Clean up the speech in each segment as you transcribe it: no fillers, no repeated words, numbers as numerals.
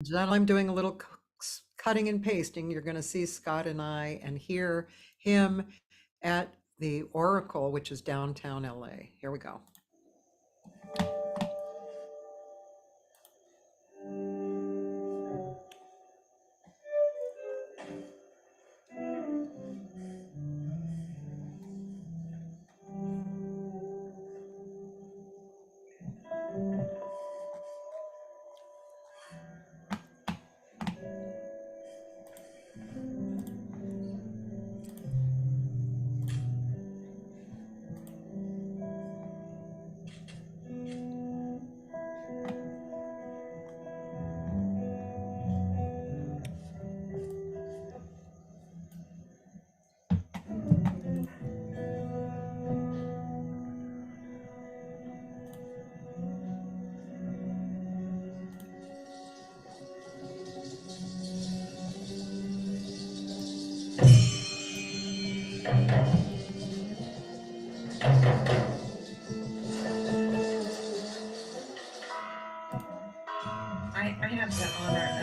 Then I'm doing a little cutting and pasting. You're going to see Scott and I and hear him at the Oracle, which is downtown LA. Here we go. I have the honor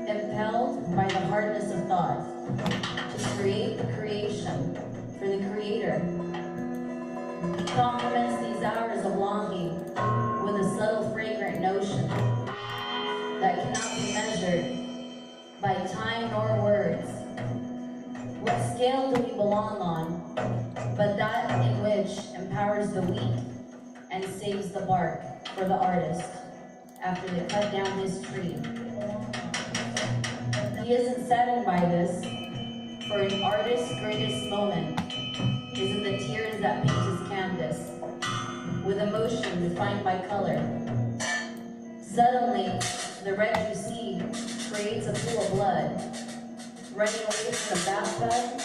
impelled by the hardness of thought, to create the creation for the Creator. Complements these hours of longing with a subtle fragrant notion that cannot be measured by time nor words. What scale do we belong on, but that in which empowers the weak and saves the bark for the artist after they cut down his tree. He isn't saddened by this, for an artist's greatest moment is in the tears that paint his canvas, with emotion defined by color. Suddenly, the red you see creates a pool of blood, running away from the bathtub,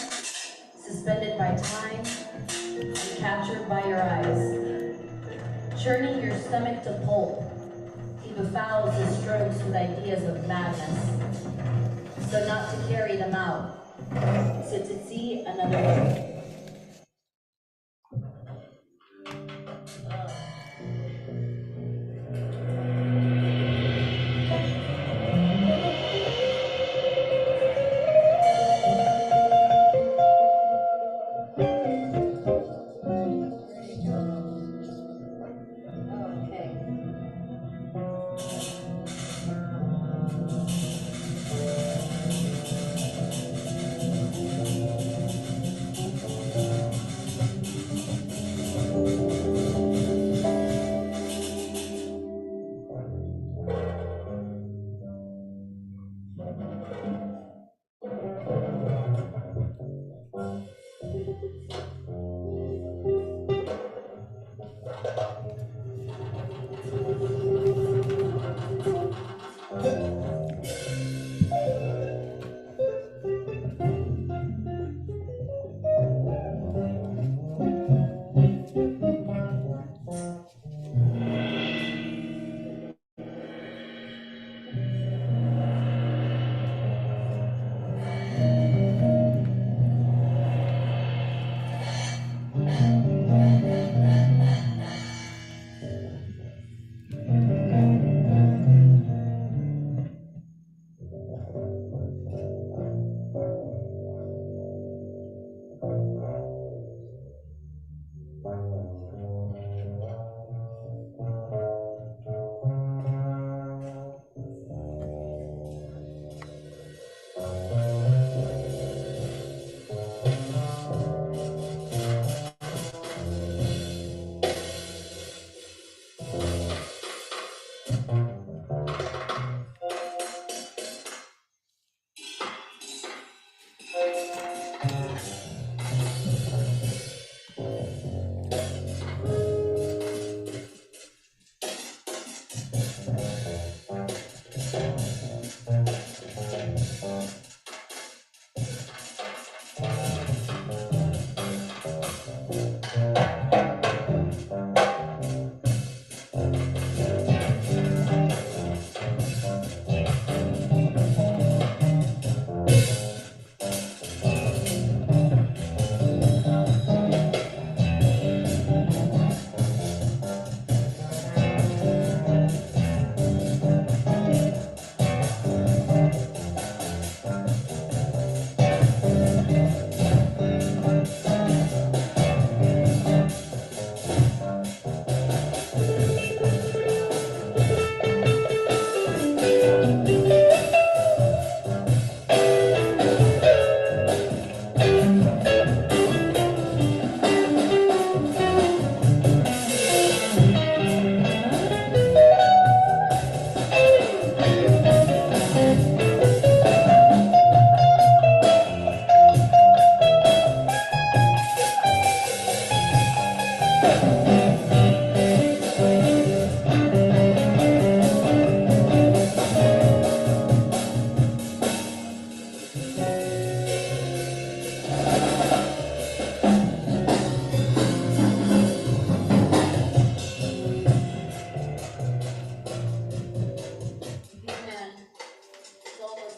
suspended by time, and captured by your eyes. Churning your stomach to pulp, he befouls his strokes with ideas of madness. So not to carry them out, so to see another way.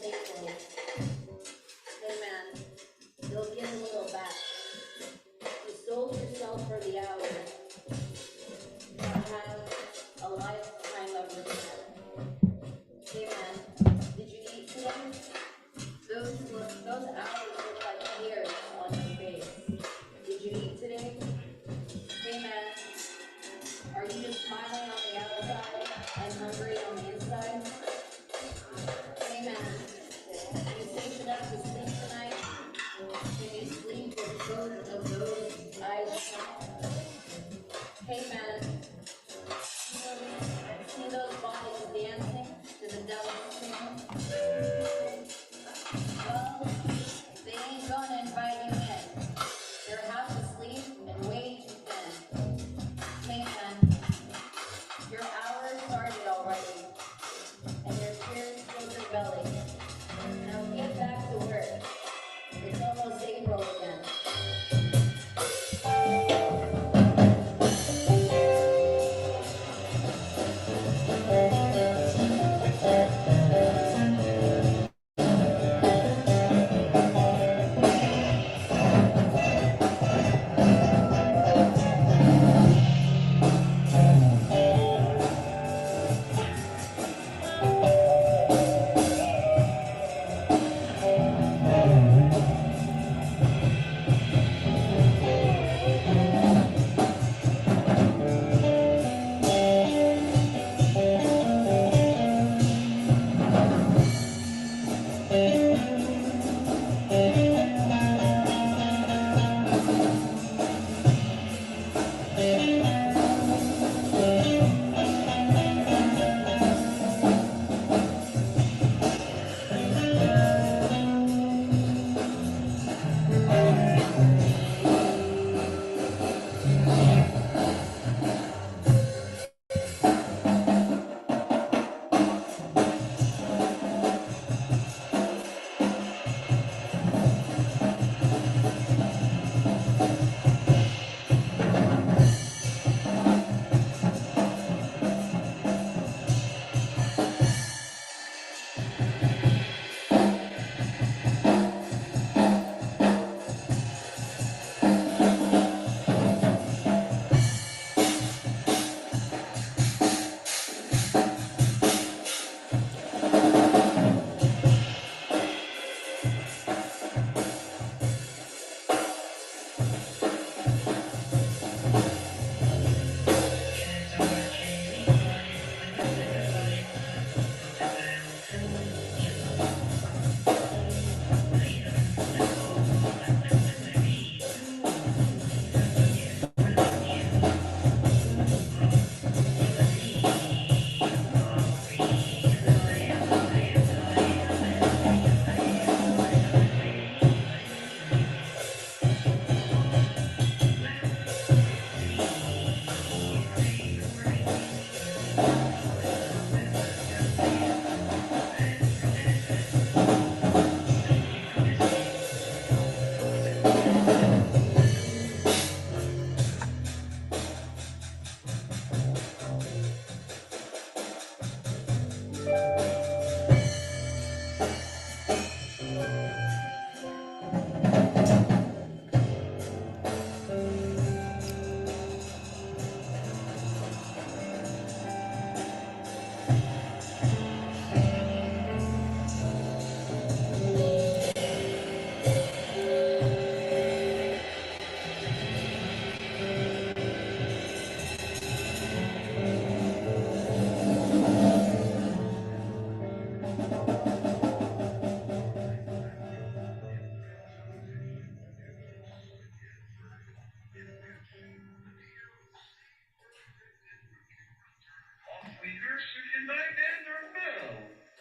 safely. Hey man, you'll get a little back. You sold yourself for the hour. You have a lifetime of regret. Hey man, did you eat today? Those hours look like tears on your face. Did you eat today? Hey man, are you just smiling on the outside and hungry on the inside? Hey man, you safe enough to sleep tonight? Can you sleep with both of those eyes shut? Hey man, see those bodies dancing to the devil's tune? Well, they ain't gonna invite you in. They're half asleep and way too thin. Hey man, your hour started already, and your tears filled your belly. Now get back to work. It's almost April again.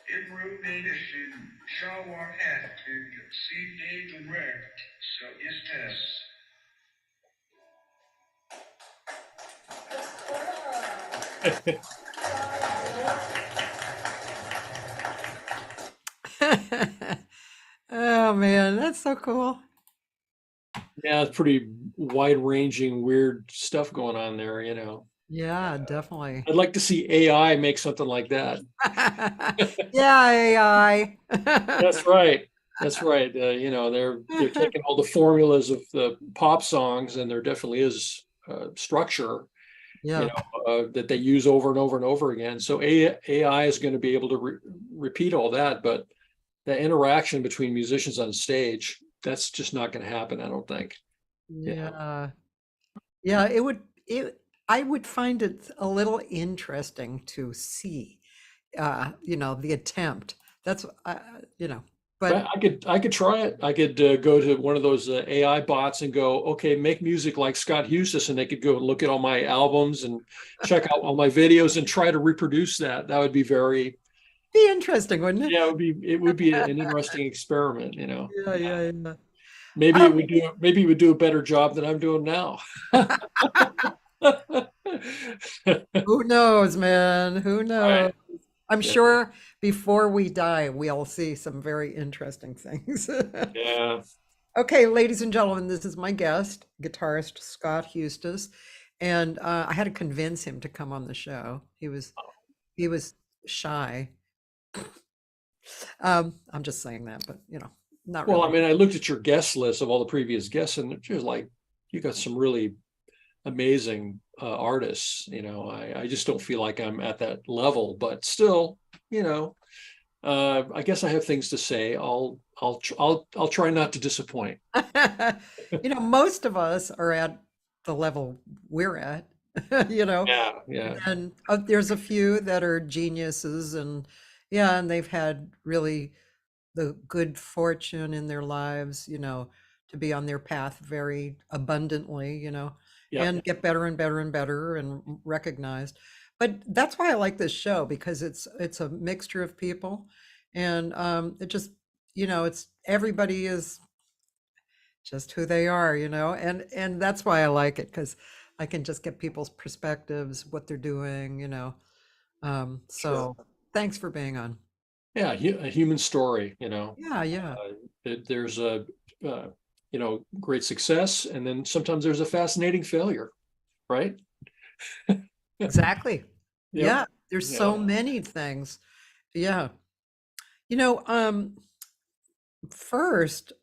Improvisation, shower acting, CD direct, so is Oh man, that's so cool. Yeah, it's pretty wide-ranging, weird stuff going on there, you know. Yeah, definitely. I'd like to see AI make something like that. Yeah, AI. That's right. That's right. They're taking all the formulas of the pop songs, and there definitely is structure, Yeah, that they use over and over and over again. So AI is going to be able to repeat all that, but the interaction between musicians on stage, that's just not going to happen, I don't think. Yeah. yeah. Yeah, I would find it a little interesting to see, the attempt. That's, but But I could try it. I could go to one of those AI bots and go, okay, make music like Scott Heustis, and they could go and look at all my albums and check out all my videos and try to reproduce that. That would be very, be interesting, wouldn't yeah, it would be an interesting experiment, Yeah, Yeah. yeah, yeah. Um, Maybe it would do a better job than I'm doing now. who knows, man? Who knows? Right. I'm Yeah. sure before we die, we'll see some very interesting things. Yeah. Okay, ladies and gentlemen, this is my guest, guitarist Scott Heustis, and I had to convince him to come on the show. He was shy. I'm just saying that, but not Well, I really. mean, I looked at your guest list of all the previous guests, and it was like you got some really amazing artists. I just don't feel like I'm at that level, but still, I guess I have things to say. I'll try not to disappoint. Most of us are at the level we're at, you know, Yeah, yeah, and there's a few that are geniuses, and yeah, and they've had really the good fortune in their lives, to be on their path very abundantly, yeah. and get better and better and better and recognized. But that's why I like this show, because it's a mixture of people, and it just, it's everybody is just who they are, and that's why I like it, because I can just get people's perspectives, what they're doing, Sure. so thanks for being on. Yeah, a human story. Yeah, yeah, There's a uh, great success, and then sometimes there's a fascinating failure, right? exactly. Yep. Yeah, there's Yeah. so many things. Yeah. You know, first,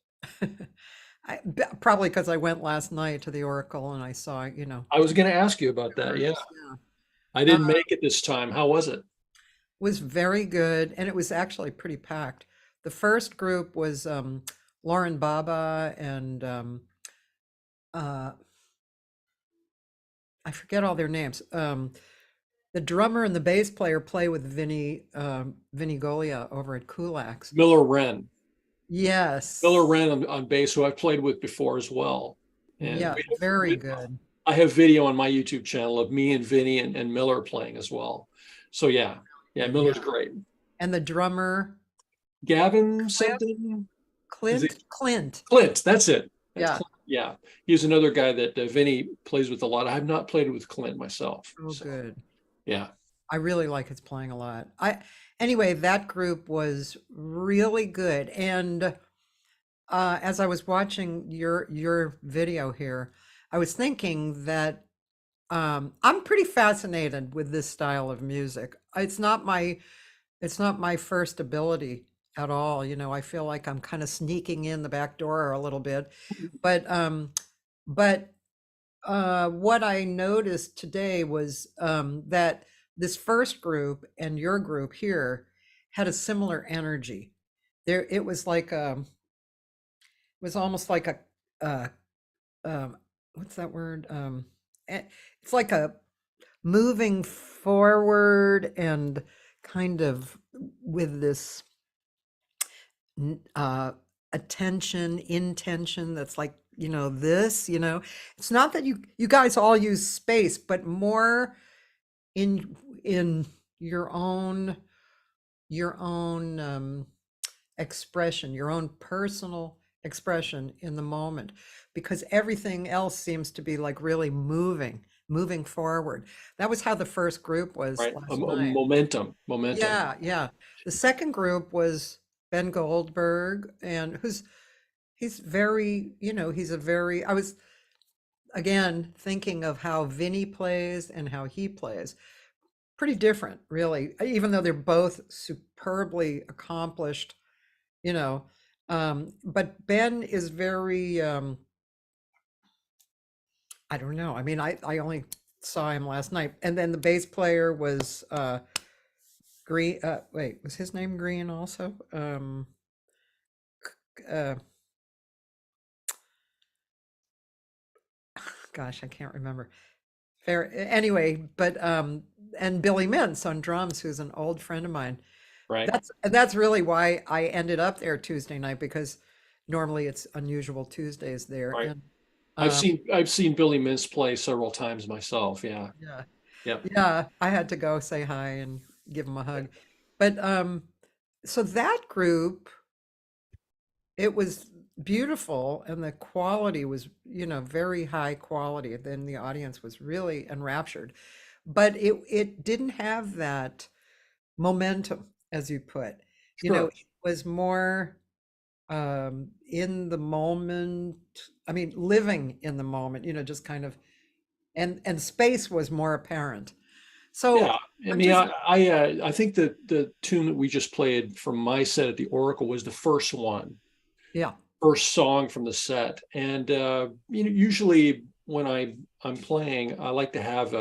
probably because I went last night to the Oracle and I saw, I was going to ask you about that. Yeah, yeah, I didn't make it this time. How was it? was very good, and it was actually pretty packed. The first group was Lauren Baba and uh, I forget all their names. The drummer and the bass player play with Vinny Golia over at Kulak's. Miller Wren. Miller Yes. Wren on bass, who I've played with before as well. And Yeah, very good. I have video on my YouTube channel of me and Vinny and Miller playing as well. So yeah, Miller's Yeah. great. And the drummer, Gavin something? Is it Clint. Clint? That's it. That's Yeah. Clint. Yeah, he's another guy that Vinny plays with a lot. I have not played with Clint myself. Oh, So good. yeah, I really like his playing a lot. Anyway, that group was really good. And as I was watching your video here, I was thinking that I'm pretty fascinated with this style of music. It's not my first ability at all. I feel like I'm kind of sneaking in the back door a little bit. But what I noticed today was that this first group and your group here had a similar energy. It was like it was almost like uh, what's that word? It's like a moving forward and kind of with this attention, intention that's like, it's not that you guys all use space, but more in your own expression, your own personal expression in the moment, because everything else seems to be like really moving forward. That was how the first group was right. last night. Momentum. Yeah, yeah. The second group was Ben Goldberg, and he's very, he's a very, again, thinking of how Vinny plays and how he plays, pretty different, really, even though they're both superbly accomplished, you know. But Ben is very, I don't know. I mean, I only saw him last night. And then the bass player was Green. Wait, was his name Green also? Uh, gosh, I can't remember. Fair anyway, but and Billy Mintz on drums, who's an old friend of mine. Right. That's really why I ended up there Tuesday night, because normally it's unusual Tuesdays there. Right. And I've seen Billy Mintz play several times myself. Yeah. yeah, Yep. yeah, I had to go say hi and give him a hug. But so that group, it was beautiful, and the quality was, very high quality. Then the audience was really enraptured, but it didn't have that momentum, as you put. Sure. It was more in the moment. I mean, living in the moment, just kind of, and space was more apparent. So Yeah. I I'm mean, just, I think that the tune that we just played from my set at the Oracle was the first one, yeah, first song from the set. And usually when I'm playing, I like to have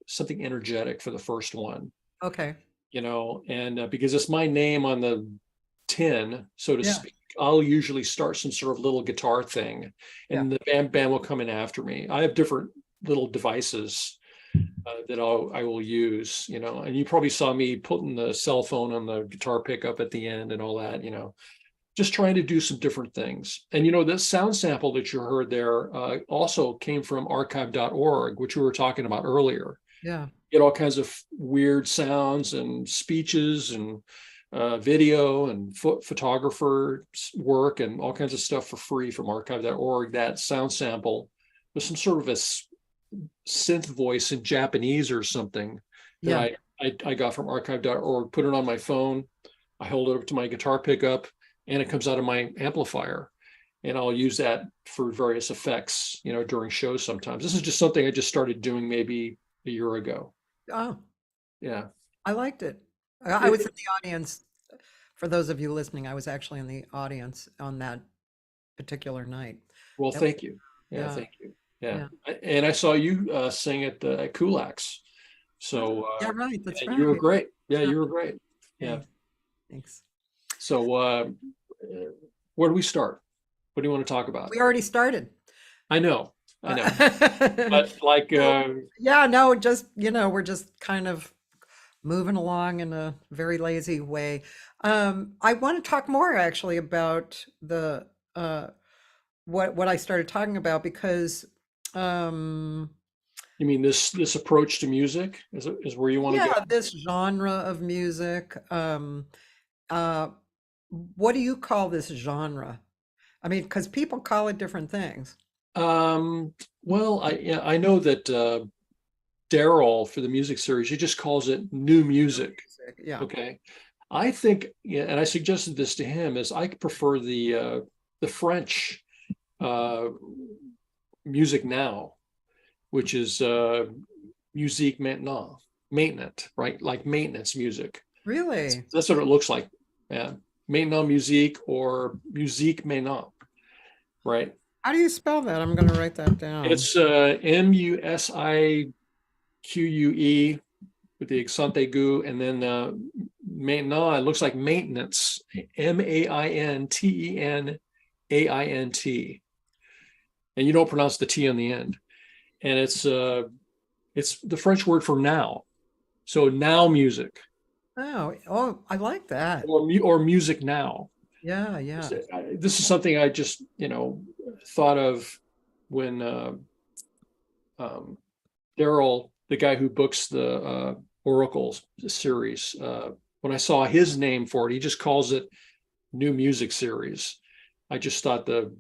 something energetic for the first one, okay, and because it's my name on the tin, so to yeah, speak. I'll usually start some sort of little guitar thing, yeah, and the band will come in after me. I have different little devices that I will use, and you probably saw me putting the cell phone on the guitar pickup at the end and all that, just trying to do some different things. And this sound sample that you heard there also came from archive.org, which we were talking about earlier. yeah, Get all kinds of weird sounds and speeches and video and photographer work and all kinds of stuff for free from archive.org. That sound sample was some sort of a synth voice in Japanese or something that yeah. I got from archive.org, put it on my phone. I hold it up to my guitar pickup and it comes out of my amplifier. And I'll use that for various effects, during shows sometimes. This is just something I just started doing maybe a year ago. Oh, Yeah. I liked it. I was in the audience. For those of you listening, I was actually in the audience on that particular night. Well, That- thank you. Yeah, yeah, thank you. Yeah. yeah. And I saw you sing at Kulak's. So Yeah, right. That's and you were right. great. Yeah, Yeah, you were great. Yeah. thanks. Thanks. So where do we start? What do you want to talk about? We already started. I know, I know. Uh, But like so, yeah, no, just, we're just kind of moving along in a very lazy way. I want to talk more actually about the what I started talking about, because um you mean this approach to music is where you want to go? yeah, this genre of music, uh what do you call this genre? I mean, because people call it different things. Well, I know that Daryl for the music series, he just calls it new music. Music, yeah. Okay. I think, yeah, and I suggested this to him, is I prefer the French uh, music now, which is musique maintenant, maintenance, right? Like maintenance music. Really? That's what it looks like. Yeah. Maintenant musique or musique maintenant, right? How do you spell that? I'm going to write that down. It's MUSIQUE with the accent aigu, and then maintenant, it looks like maintenance, MAINTENAINT, and you don't pronounce the T on the end. And it's the French word for now. So now music, Oh, I like that. or music now. Yeah, yeah. This is something I just thought of when Daryl, the guy who books the Oracle series, when I saw his name for it, he just calls it New Music Series. I just thought the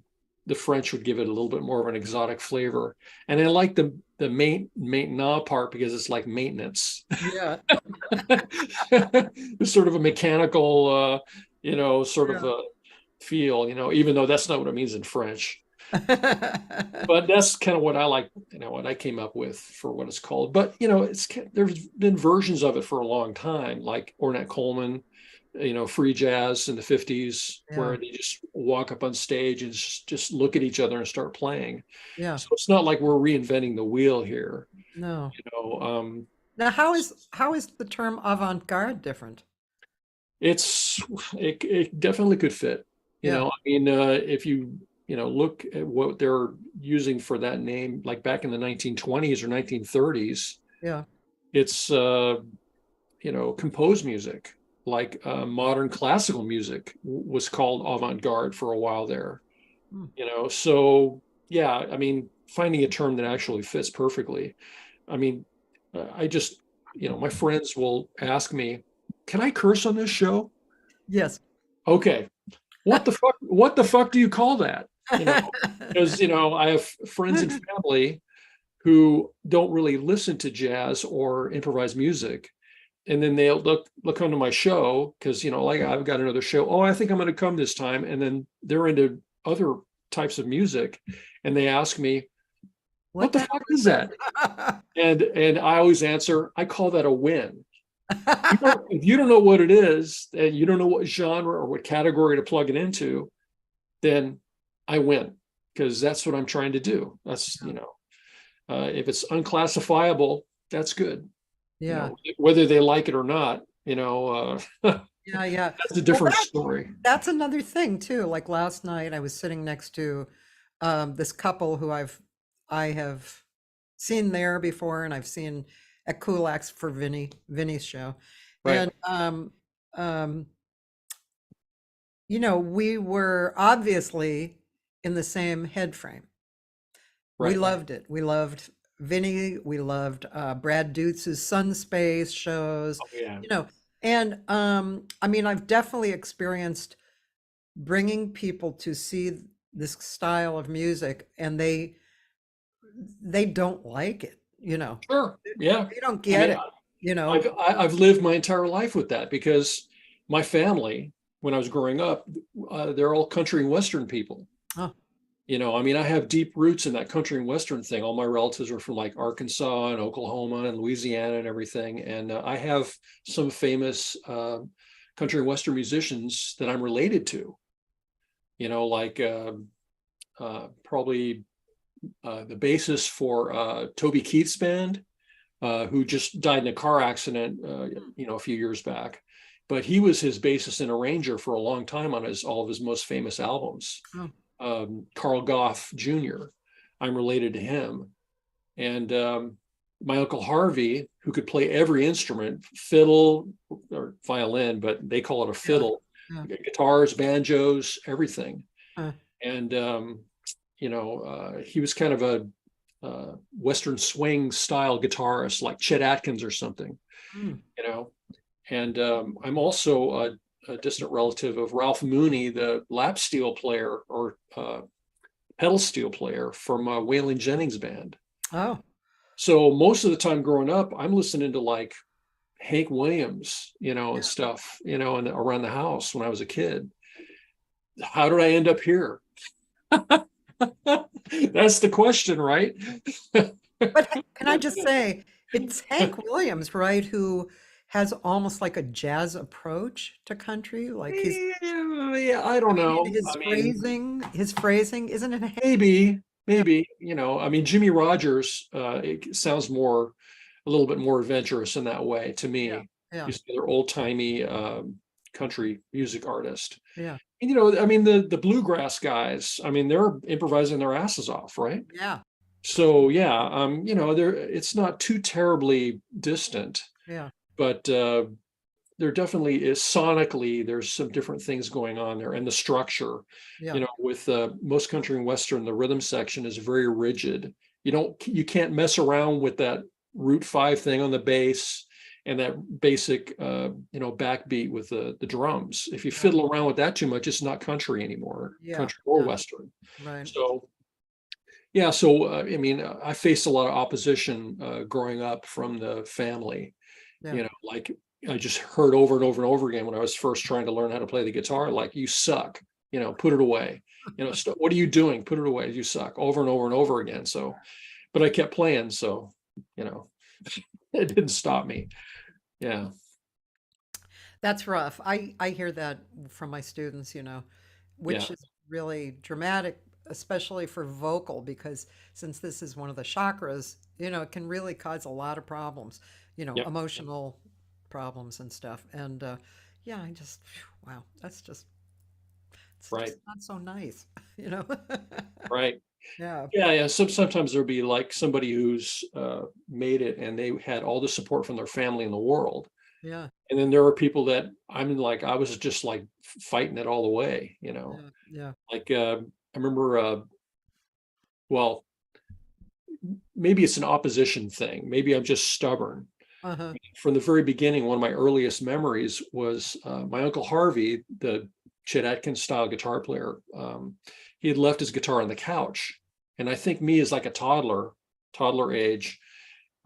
French would give it a little bit more of an exotic flavor, and I like the maintenant part because it's like maintenance. Yeah. It's sort of a mechanical, sort of Yeah. a feel, even though that's not what it means in French. But that's kind of what I like, what I came up with for what it's called. But there's been versions of it for a long time, like Ornette Coleman, free jazz in the 50s, Yeah, where they just walk up on stage and just look at each other and start playing. yeah, So it's not like we're reinventing the wheel here. no. You know, Now, how is the term avant-garde different? it's it definitely could fit. Yeah, I mean, if you look at what they're using for that name, like back in the 1920s or 1930s, yeah. it's composed music, like modern classical music was called avant-garde for a while there. Hmm. So yeah, I mean, finding a term that actually fits perfectly. I mean, I just, my friends will ask me, can I curse on this show? Yes. Okay. What the fuck do you call that? Because, I have friends and family who don't really listen to jazz or improvised music. And then they'll look onto my show because, like I've got another show. Oh, I think I'm going to come this time. And then they're into other types of music. And they ask me, what What the the hell fuck is is that? And I always answer, I call that a win. that? If you don't know what it is, and you don't know what genre or what category to plug it into, then I win, because that's what I'm trying to do. That's, if it's unclassifiable, that's good. Yeah, Whether they like it or not, yeah, yeah. that's a Well, different story. that's another thing too. Like last night, I was sitting next to this couple who I have seen there before, and I've seen at Kulak's for Vinny's show, Right. and um, we were obviously in the same head frame. We Right. loved it. We loved Vinny. We loved Brad Dutz's Sun Space shows, Oh, yeah. you know. And I mean, I've definitely experienced bringing people to see this style of music, and they don't like it. Sure. Yeah. They don't I get mean, it, you know. I've lived my entire life with that, because my family, when I was growing up, they're all country and western people. Oh, I mean, I have deep roots in that country and western thing. All my relatives are from like Arkansas and Oklahoma and Louisiana and everything. And I have some famous country and western musicians that I'm related to. Like probably the bassist for Toby Keith's band, who just died in a car accident, a few years back. But he was his bassist and arranger for a long time on all of his most famous albums. oh, Carl Goff Jr. I'm related to him. And my uncle Harvey, who could play every instrument, fiddle or violin, but they call it a yeah, fiddle, yeah. guitars, banjos, everything. Uh, And, he was kind of a Western swing style guitarist, like Chet Atkins or something, mm, you know. And I'm also a distant relative of Ralph Mooney, the lap steel player or pedal steel player from Waylon Jennings' band. oh, So most of the time growing up, I'm listening to like Hank Williams, and yeah. stuff, and around the house when I was a kid. How did I end up here? That's the question, right? But can I just say, it's Hank Williams, right, who has almost like a jazz approach to country, like Yeah, I don't I mean, know. his I mean, phrasing, isn't it? maybe, Yeah, maybe, I mean, Jimmy Rogers, it sounds a little bit more adventurous in that way to yeah, me. yeah, He's another old timey country music artist. yeah, And, I mean, the bluegrass guys, I mean, they're improvising their asses off, right? yeah, So yeah, it's not too terribly distant, yeah, but there definitely is sonically, there's some different things going on there, and the structure, yeah, with most country and western, the rhythm section is very rigid. You can't mess around with that root 5 thing on the bass and that basic backbeat with the drums. If you yeah, fiddle around with that too much, it's not country anymore, yeah, country or yeah, western. right. So yeah, so I mean, I faced a lot of opposition growing up from the family. Yeah, Like I just heard over and over and over again when I was first trying to learn how to play the guitar, like, you suck. put it away. What are you doing? Put it away. You suck, over and over and over again. So, but I kept playing. So, it didn't stop me. Yeah. That's rough. I hear that from my students, Yeah. which is really dramatic, especially for vocal, because since this is one of the chakras, it can really cause a lot of problems, Yep. emotional problems and stuff. And yeah, wow, it's Right. just not so nice, Right. Yeah, Yeah. Yeah. Sometimes there'll be like somebody who's made it and they had all the support from their family in the world. yeah, And then there are people that I was just like fighting it all the way, yeah, yeah. like I remember, well, maybe it's an opposition thing. Maybe I'm just stubborn. Uh-huh. From the very beginning, one of my earliest memories was my uncle Harvey, the Chet Atkins style guitar player. He had left his guitar on the couch. And I think me as like a toddler age,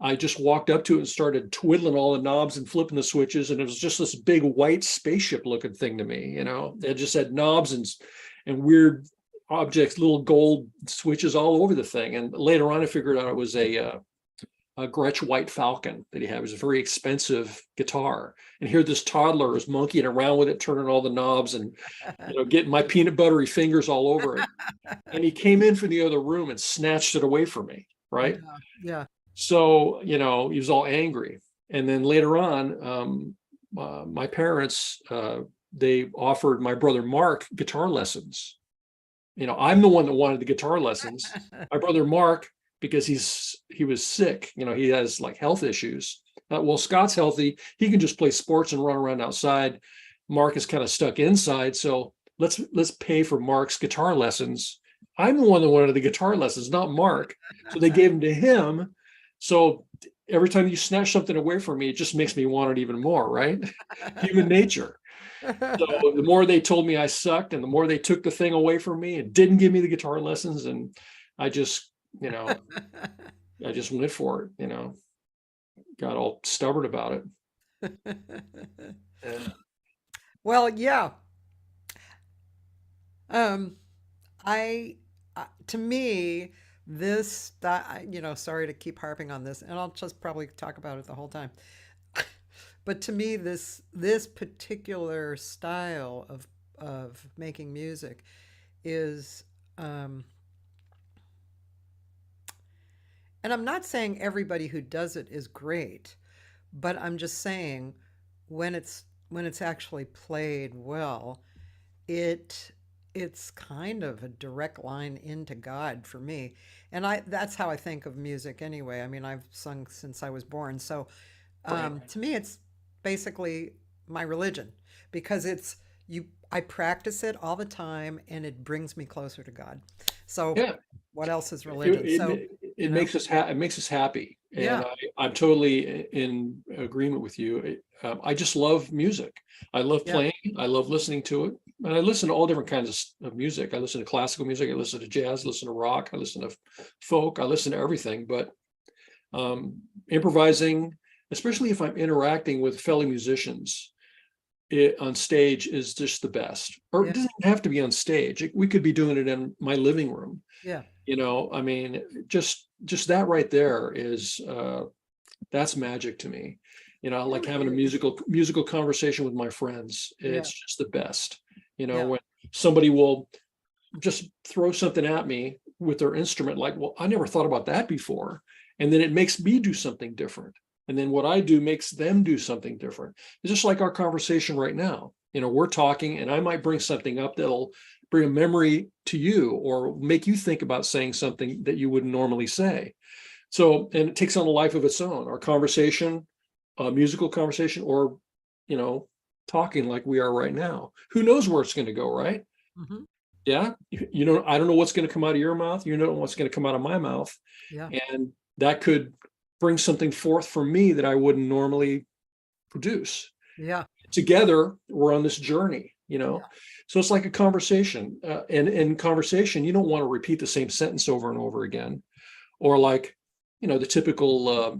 I just walked up to it and started twiddling all the knobs and flipping the switches. And it was just this big white spaceship looking thing to me, It just had knobs and weird objects, little gold switches all over the thing. And later on, I figured out it was a Gretsch White Falcon that he had. It was a very expensive guitar. And here this toddler was monkeying around with it, turning all the knobs and, getting my peanut buttery fingers all over it. And he came in from the other room and snatched it away from me. Right. Yeah, yeah. So, he was all angry. And then later on, my parents, they offered my brother Mark guitar lessons. I'm the one that wanted the guitar lessons. My brother Mark, because he was sick, he has like health issues. Well, Scott's healthy. He can just play sports and run around outside. Mark is kind of stuck inside. So let's pay for Mark's guitar lessons. I'm the one that wanted the guitar lessons, not Mark. So they gave them to him. So every time you snatch something away from me, it just makes me want it even more, right? Human nature. So the more they told me I sucked and the more they took the thing away from me and didn't give me the guitar lessons, and I just, I just went for it, got all stubborn about it. And Well, yeah. Um, I, to me, sorry to keep harping on this, and I'll just probably talk about it the whole time. But to me, this particular style of making music is, and I'm not saying everybody who does it is great, but I'm just saying when it's actually played well, it it's kind of a direct line into God for me. And that's how I think of music anyway. I mean, I've sung since I was born. So right. to me it's basically my religion because I practice it all the time and it brings me closer to God. So Yeah. what else is It, religion? So, it makes us it makes us happy, and yeah, I'm totally in agreement with you. I just love music. I love yeah, playing. I love listening to it, and I listen to all different kinds of music. I listen to classical music. I listen to jazz. I listen to rock. I listen to folk. I listen to everything. But improvising, especially if I'm interacting with fellow musicians, on stage is just the best. Or yeah, it doesn't have to be on stage. We could be doing it in my living room. yeah. I mean, just that right there is that's magic to me. It Like really having a is. musical conversation with my friends. Yeah, It's just the best. yeah, When somebody will just throw something at me with their instrument, like, well, I never thought about that before. And then it makes me do something different. And then what I do makes them do something different. It's just like our conversation right now. We're talking and I might bring something up that'll bring a memory to you or make you think about saying something that you wouldn't normally say. So, and it takes on a life of its own. Our conversation, musical conversation, or, talking like we are right now. Who knows where it's going to go, right? hmm, Yeah. I don't know what's going to come out of your mouth. You don't know what's going to come out of my mouth. yeah, And that could bring something forth from me that I wouldn't normally produce. yeah, Together, we're on this journey, yeah, So it's like a conversation. And in conversation, you don't want to repeat the same sentence over and over again. Or like, the typical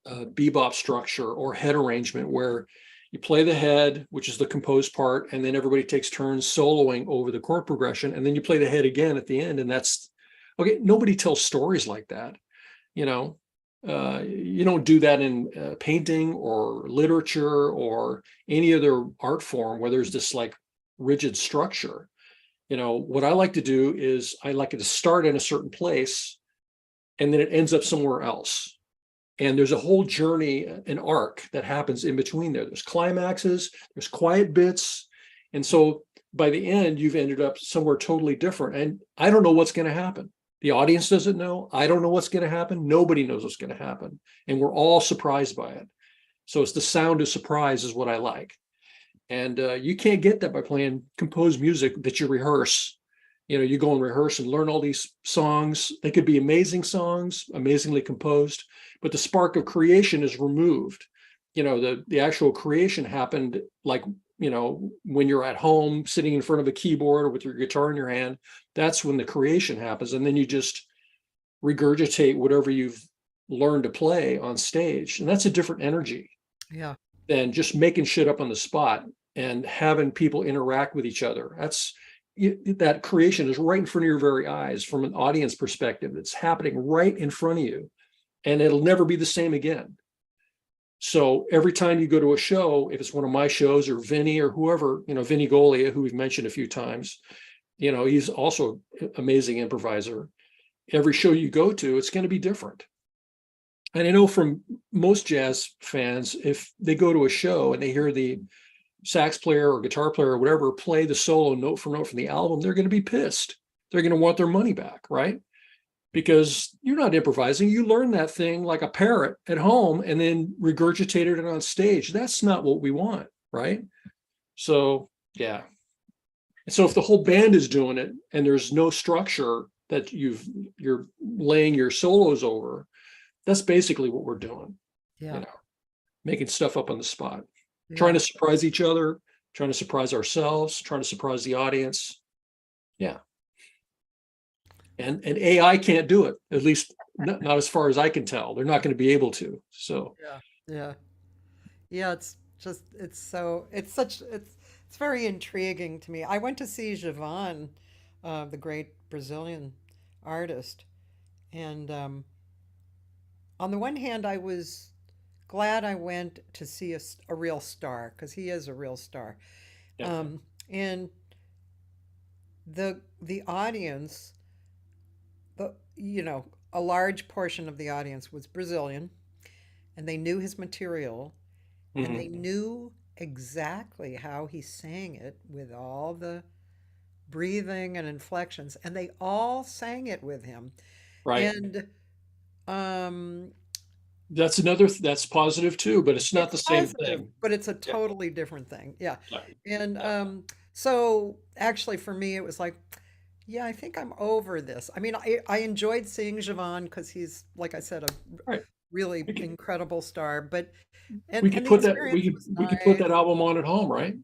bebop structure or head arrangement where You play the head, which is the composed part, and then everybody takes turns soloing over the chord progression, and then you play the head again at the end, and that's okay. Nobody tells stories like that, you know. You don't do that in painting or literature or any other art form where there's this like rigid structure. You know, what I like to do is I like it to start in a certain place and then it ends up somewhere else. And there's a whole journey, an arc that happens in between there. There's climaxes, there's quiet bits. And so by the end, you've ended up somewhere totally different. And I don't know what's going to happen. The audience doesn't know. I don't know what's going to happen. Nobody knows what's going to happen. And we're all surprised by it. So it's the sound of surprise is what I like. And you can't get that by playing composed music that you rehearse. You know, you go and rehearse and learn all these songs. They could be amazing songs, amazingly composed, but the spark of creation is removed. You know, the actual creation happened like, you know, when you're at home sitting in front of a keyboard or with your guitar in your hand, that's when the creation happens. And then you just regurgitate whatever you've learned to play on stage. And that's a different energy than just making shit up on the spot and having people interact with each other. That creation is right in front of your very eyes from an audience perspective. It's happening right in front of you, and it'll never be the same again. So every time you go to a show, if it's one of my shows or Vinny or whoever, you know, Vinny Golia, who we've mentioned a few times, you know, he's also an amazing improviser. Every show you go to, it's going to be different. And I know from most jazz fans, if they go to a show and they hear the sax player or guitar player or whatever play the solo note for note from the album, they're going to be pissed. They're going to want their money back, right? Because you're not improvising. You learn that thing like a parrot at home and then regurgitated it on stage. That's not what we want, right? So, yeah. So if the whole band is doing it and there's no structure that you're laying your solos over, that's basically what we're doing. Yeah. You know, making stuff up on the spot, trying to surprise each other, trying to surprise ourselves, trying to surprise the audience. Yeah. And AI can't do it, at least not as far as I can tell. They're not going to be able to. So Yeah. It's just it's very intriguing to me. I went to see Javan, the great Brazilian artist, and on the one hand, I was glad I went to see a real star because he is a real star. yeah. And the audience, a large portion of the audience was Brazilian, and they knew his material, and they knew exactly how he sang it with all the breathing and inflections, and they all sang it with him. Right. And um, That's positive too, but it's not it's the same positive, thing. but it's a Yeah. totally different thing. Yeah. Right. And Yeah. so actually for me, it was like, yeah, I think I'm over this. I mean, I enjoyed seeing Javon because he's, like I said, a Right. really We could, incredible star. But we and could the put that experience was we could put nice. that album on at home, right?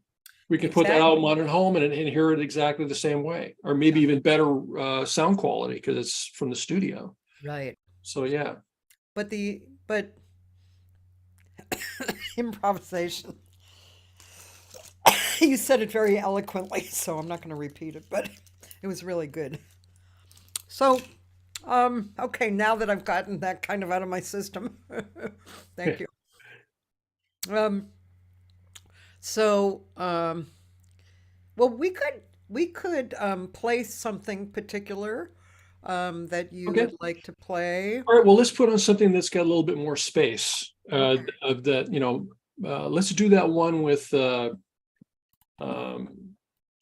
We could put that Exactly. album on at home and hear it exactly the same way, or maybe Yeah. even better sound quality because it's from the studio. Right. So yeah. But improvisation. You said it very eloquently, so I'm not going to repeat it, but it was really good. So, okay, now that I've gotten that kind of out of my system, thank you. Um, so, well, we could play something particular that you Okay. would like to play. All right. Well, let's put on something that's got a little bit more space. Okay. Of that, you know, let's do that one with um,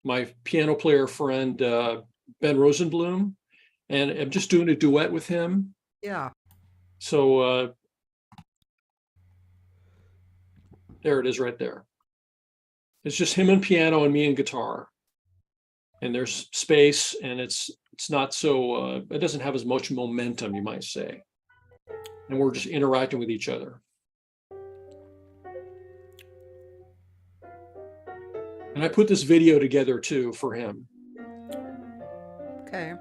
my piano player friend Ben Rosenblum, and I'm just doing a duet with him. Yeah. So there it is, right there. It's just him and piano and me and guitar, and there's space, and it's not so it doesn't have as much momentum, you might say, and we're just interacting with each other. And I put this video together too for him. Okay.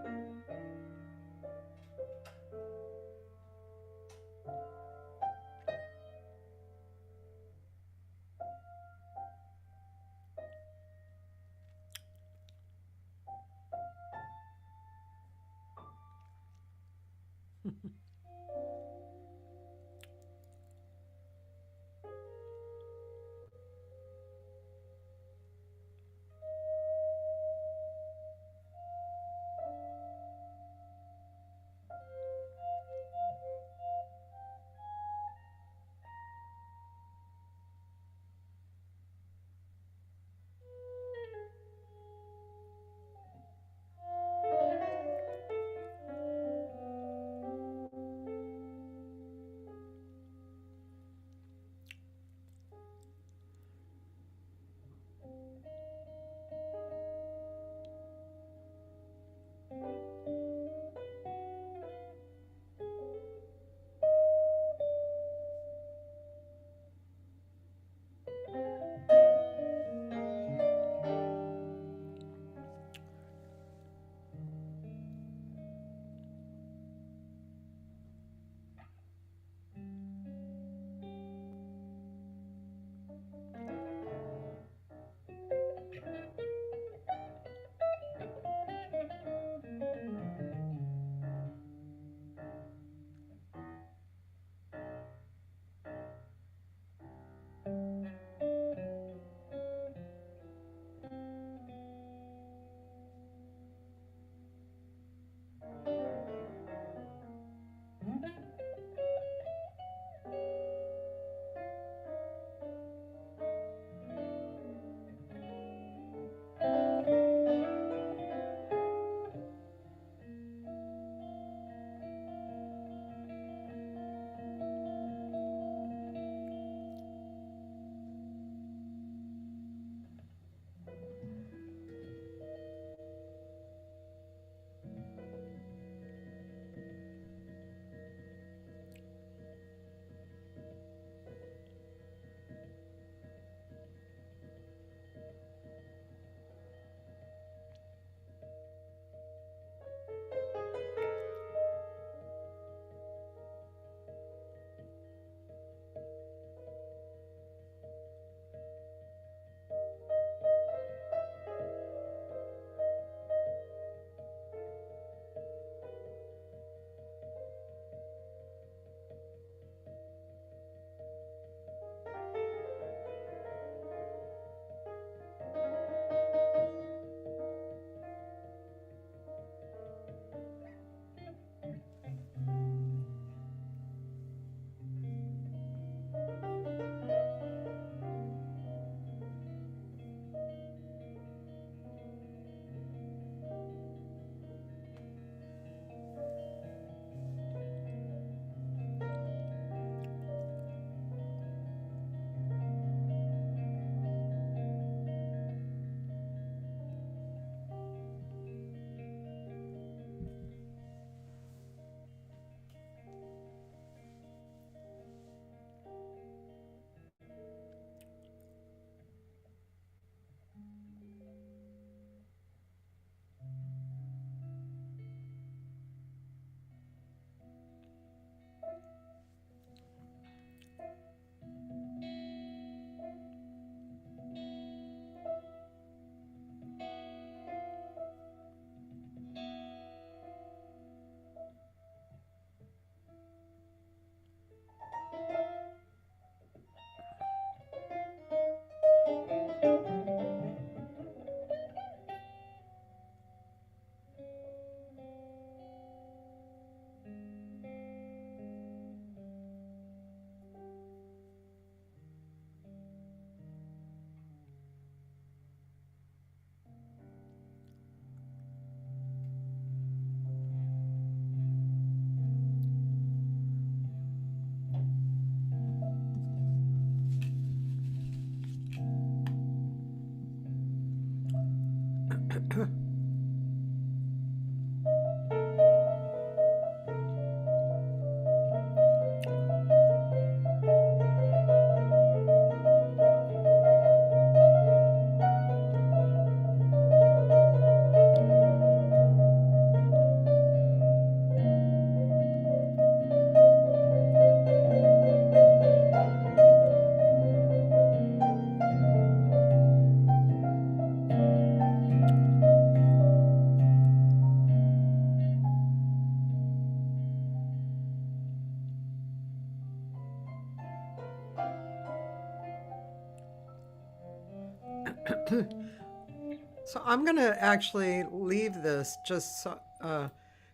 So I'm gonna actually leave this just so,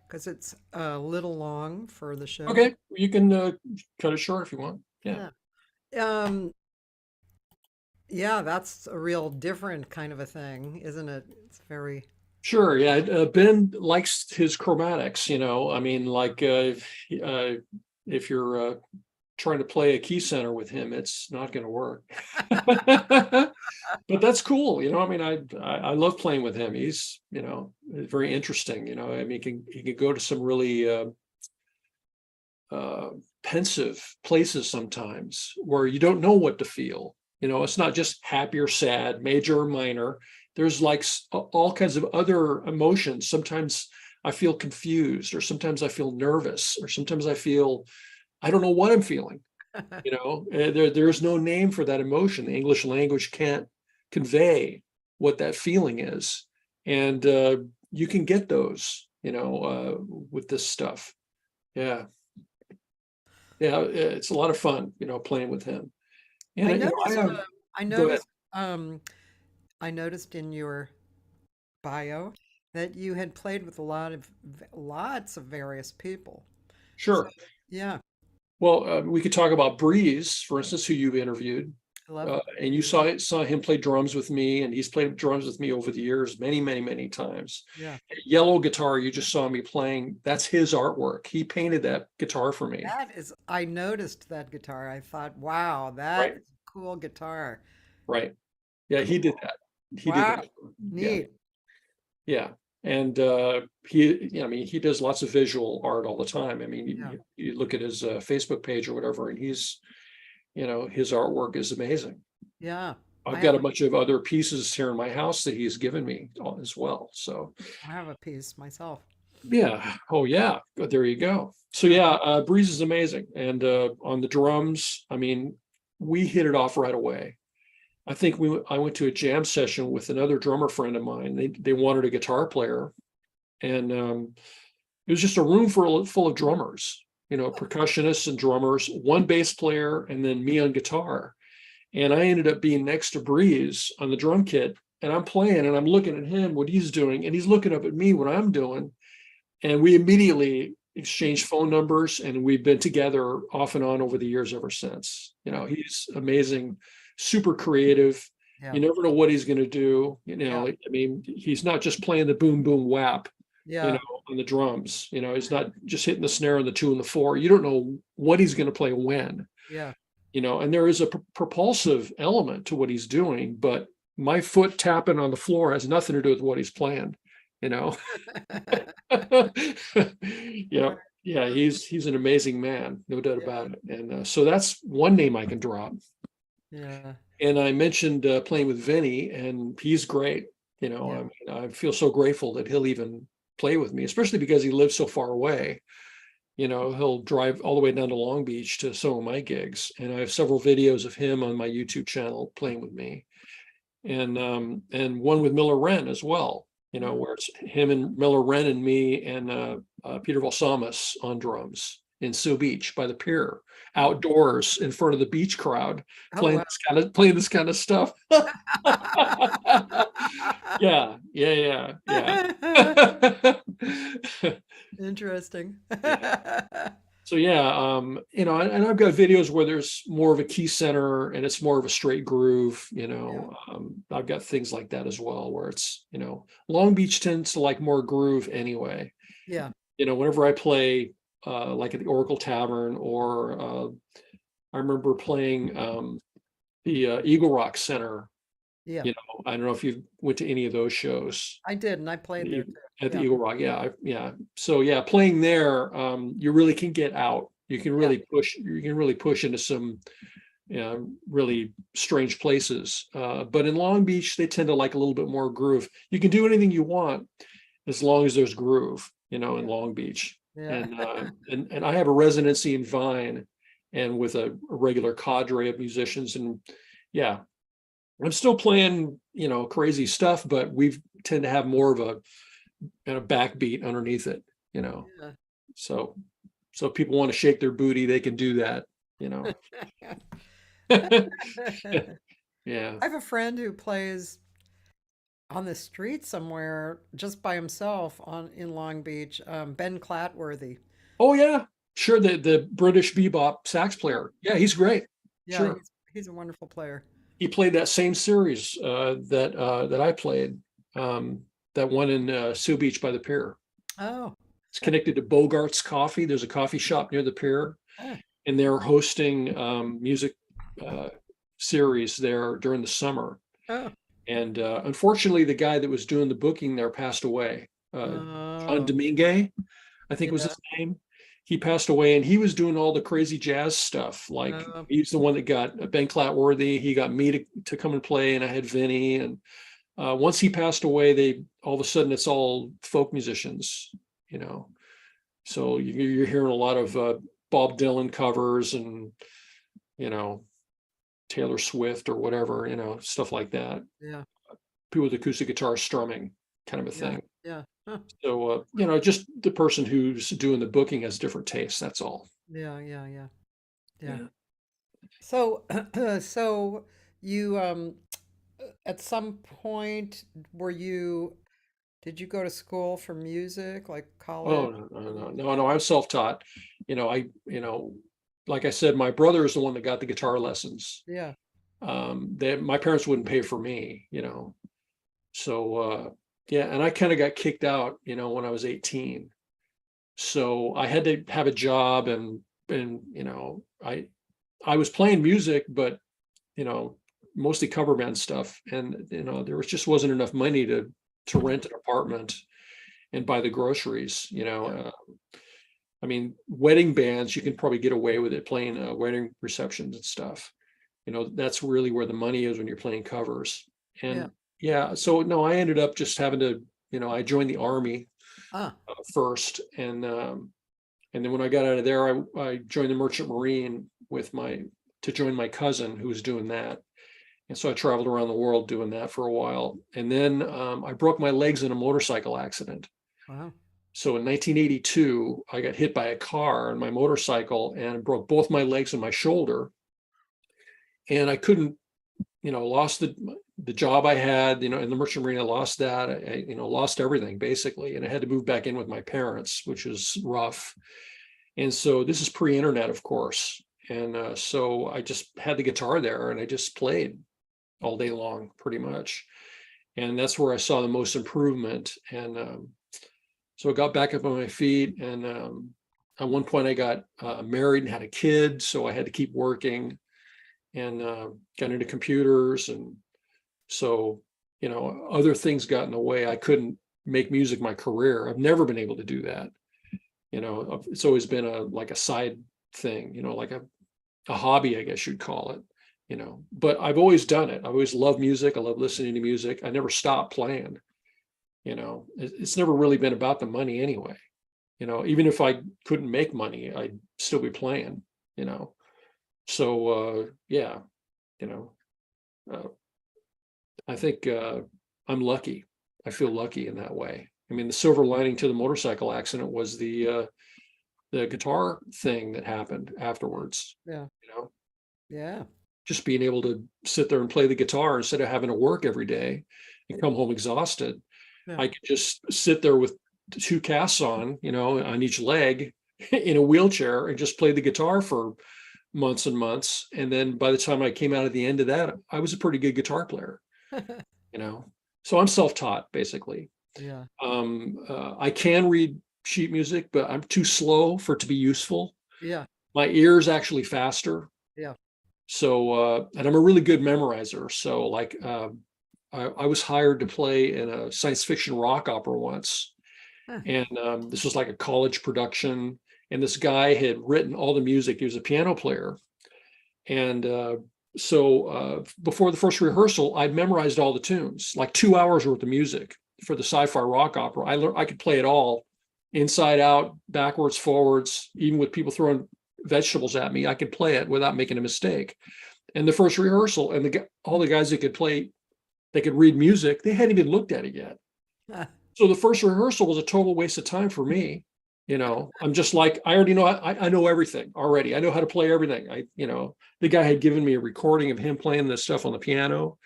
because it's a little long for the show. Okay, you can cut it short if you want. Yeah. Yeah. Um, yeah, that's a real different kind of a thing, isn't it? It's very, Sure. Yeah. Ben likes his chromatics, you know. I mean, like if you're trying to play a key center with him, it's not going to work. But that's cool, you know. I mean, I love playing with him. He's, you know, very interesting. You know, I mean, he can go to some really uh, pensive places sometimes where you don't know what to feel. You know, it's not just happy or sad, major or minor. There's like all kinds of other emotions. Sometimes I feel confused, or sometimes I feel nervous, or sometimes I don't know what I'm feeling. You know, there's no name for that emotion. The English language can't convey what that feeling is, and you can get those, you know, with this stuff. Yeah, yeah, it's a lot of fun, you know, playing with him. And I you know, I noticed, have. I Go ahead. noticed, um, I noticed in your bio that you had played with a lot of, lots of various people. So, Sure. yeah, Well, we could talk about Breeze, for instance, who you've interviewed. I love And you saw him play drums with me, and he's played drums with me over the years, many, many, many times. yeah. Yellow guitar you just saw me playing, that's his artwork. He painted that guitar for me. That is, I noticed that guitar. I thought, wow, that Right, is a cool guitar. right. Yeah, he did Cool. that. He did Wow, that. Yeah, neat. yeah. And he, you know, I mean, he does lots of visual art all the time. I mean, Yeah, you look at his Facebook page or whatever, and he's, you know, his artwork is amazing. yeah. I've I got have a a, bunch of other pieces here in my house that he's given me as well. So I have a piece myself. yeah. Oh yeah. There you go. So Yeah, yeah, Breeze is amazing. And on the drums, I mean, we hit it off right away. I think I went to a jam session with another drummer friend of mine. They wanted a guitar player, and it was just a room full of drummers, you know, percussionists and drummers, one bass player, and then me on guitar. And I ended up being next to Breeze on the drum kit, and I'm playing and I'm looking at him, what he's doing, and he's looking up at me, what I'm doing. And we immediately exchanged phone numbers, and we've been together off and on over the years ever since. You know, he's amazing, super creative. yeah, You never know what he's going to do. You know, yeah, I mean, he's not just playing the boom, boom, whap, you know, yeah, on the drums. You know, he's not just hitting the snare on the 2 and the 4. You don't know what he's going to play when, yeah. you know, and there is a propulsive element to what he's doing, but my foot tapping on the floor has nothing to do with what he's playing, you know. Yeah, Right, yeah, he's an amazing man, no doubt yeah, about it. And so that's one name I can drop. yeah, And I mentioned playing with Vinny, and he's great. You know, I yeah, mean, I feel so grateful that he'll even play with me, especially because he lives so far away. You know, he'll drive all the way down to Long Beach to some of my gigs, and I have several videos of him on my YouTube channel playing with me, and one with Miller Wren as well. You know, mm, where it's him and Miller Wren and me and Peter Valsamas on drums in Sioux Beach by the pier, mm. outdoors in front of the beach crowd, Oh, wow. playing this kind of stuff. Yeah, yeah, yeah, yeah. Interesting. Yeah. So yeah, you know, and I've got videos where there's more of a key center and it's more of a straight groove, you Yeah, know. I've got things like that as well, where it's, you know, Long Beach tends to like more groove anyway. yeah, You know, whenever I play like at the Oracle Tavern, or I remember playing the Eagle Rock Center, yeah. you know, I don't know if you went to any of those shows I did, and I played there too. at the Yeah, Eagle Rock. Yeah, yeah. So yeah, playing there, you really can get out. You can yeah, really push. You can really push into some, you know, really strange places. But in Long Beach, they tend to like a little bit more groove. You can do anything you want as long as there's groove. You know, in yeah, Long Beach, yeah. and I have a residency in Vine, and with a regular cadre of musicians, and yeah, I'm still playing, you know, crazy stuff, but we tend to have more of a kind of backbeat underneath it, you know. Yeah. So if people want to shake their booty, they can do that, you know. I Yeah. have a friend who plays on the street somewhere just by himself in Long Beach, Ben Clatworthy. Oh yeah, sure. The British bebop sax Yeah. player. Yeah, he's great. Yeah, Sure. he's a wonderful player. He played that same series that I played, that one in Sioux Beach by the pier. Oh, It's connected to Bogart's Coffee. There's a coffee shop near the pier, ah, and they're hosting music uh, series there during the summer. oh, And unfortunately, the guy that was doing the booking there passed away. John oh, Domingue, I think was yeah. his name. He passed away, and he was doing all the crazy jazz stuff. Like Oh, he's the one that got Ben Clatworthy. He got me to come and play, and I had Vinny. And once he passed away, they all of a sudden it's all folk musicians, you know. So you're hearing a lot of Bob Dylan covers and you know Taylor Swift or whatever, you know, stuff like that. yeah, People with acoustic guitar strumming, kind of a yeah, thing. yeah. Huh. So you know, just the person who's doing the booking has different tastes. That's all. Yeah, yeah, yeah, yeah. Yeah. So, so you at some point did you go to school for music, like Oh college? no. I'm self-taught. You know, like I said, my brother is the one that got the guitar lessons. Yeah. That my parents wouldn't pay for me, you know. So yeah, and I kind of got kicked out, you know, when I was 18. So I had to have a job and you know, I was playing music, but you know, mostly cover band stuff. And you know, there was just wasn't enough money to rent an apartment and buy the groceries, you know. Yeah. I mean, wedding bands, you can probably get away with it playing wedding receptions and stuff. You know, that's really where the money is when you're playing covers. Yeah. And yeah, so no, I ended up just having to, you know, I joined the army Ah, first, and then when I got out of there, I joined the Merchant Marine to join my cousin who was doing that. And so I traveled around the world doing that for a while. And then I broke my legs in a motorcycle accident. wow. So in 1982, I got hit by a car on my motorcycle and broke both my legs and my shoulder. And I couldn't, you know, lost the job I had, you know, in the Merchant Marine. I lost that. You know, lost everything basically, and I had to move back in with my parents, which was rough. And so this is pre-internet, of course. And so I just had the guitar there, and I just played all day long, pretty much. And that's where I saw the most improvement. And so I got back up on my feet, and at one point I got married and had a kid, so I had to keep working, and got into computers. And so, you know, other things got in the way. I couldn't make music my career. I've never been able to do that. You know, it's always been like a side thing, you know, like a hobby, I guess you'd call it, you know. But I've always done it. I've always loved music. I love listening to music. I never stopped playing. You know, it's never really been about the money anyway. You know, even if I couldn't make money, I'd still be playing, you know. So yeah, you know, uh, I think I'm lucky. I feel lucky in that way. I mean, the silver lining to the motorcycle accident was the guitar thing that happened afterwards. Yeah. You know, Yeah. just being able to sit there and play the guitar instead of having to work every day and come home exhausted. Yeah. I could just sit there with two casts on, you know, on each leg in a wheelchair and just play the guitar for months and months. And then by the time I came out at the end of that, I was a pretty good guitar player, you know. So I'm self-taught basically. Yeah. I can read sheet music, but I'm too slow for it to be useful. Yeah. My ear's actually faster. Yeah. So, and I'm a really good memorizer. So like, I was hired to play in a science fiction rock opera once. Huh. And this was like a college production. And this guy had written all the music. He was a piano player. And so before the first rehearsal, I'd memorized all the tunes, like 2 hours worth of music for the sci-fi rock opera. I could play it all inside out, backwards, forwards, even with people throwing vegetables at me. I could play it without making a mistake. And the first rehearsal, and all the guys that could play, they could read music, they hadn't even looked at it yet. So the first rehearsal was a total waste of time for me. You know, I'm just like, I already know, I know everything already. I know how to play everything. You know, the guy had given me a recording of him playing this stuff on the piano.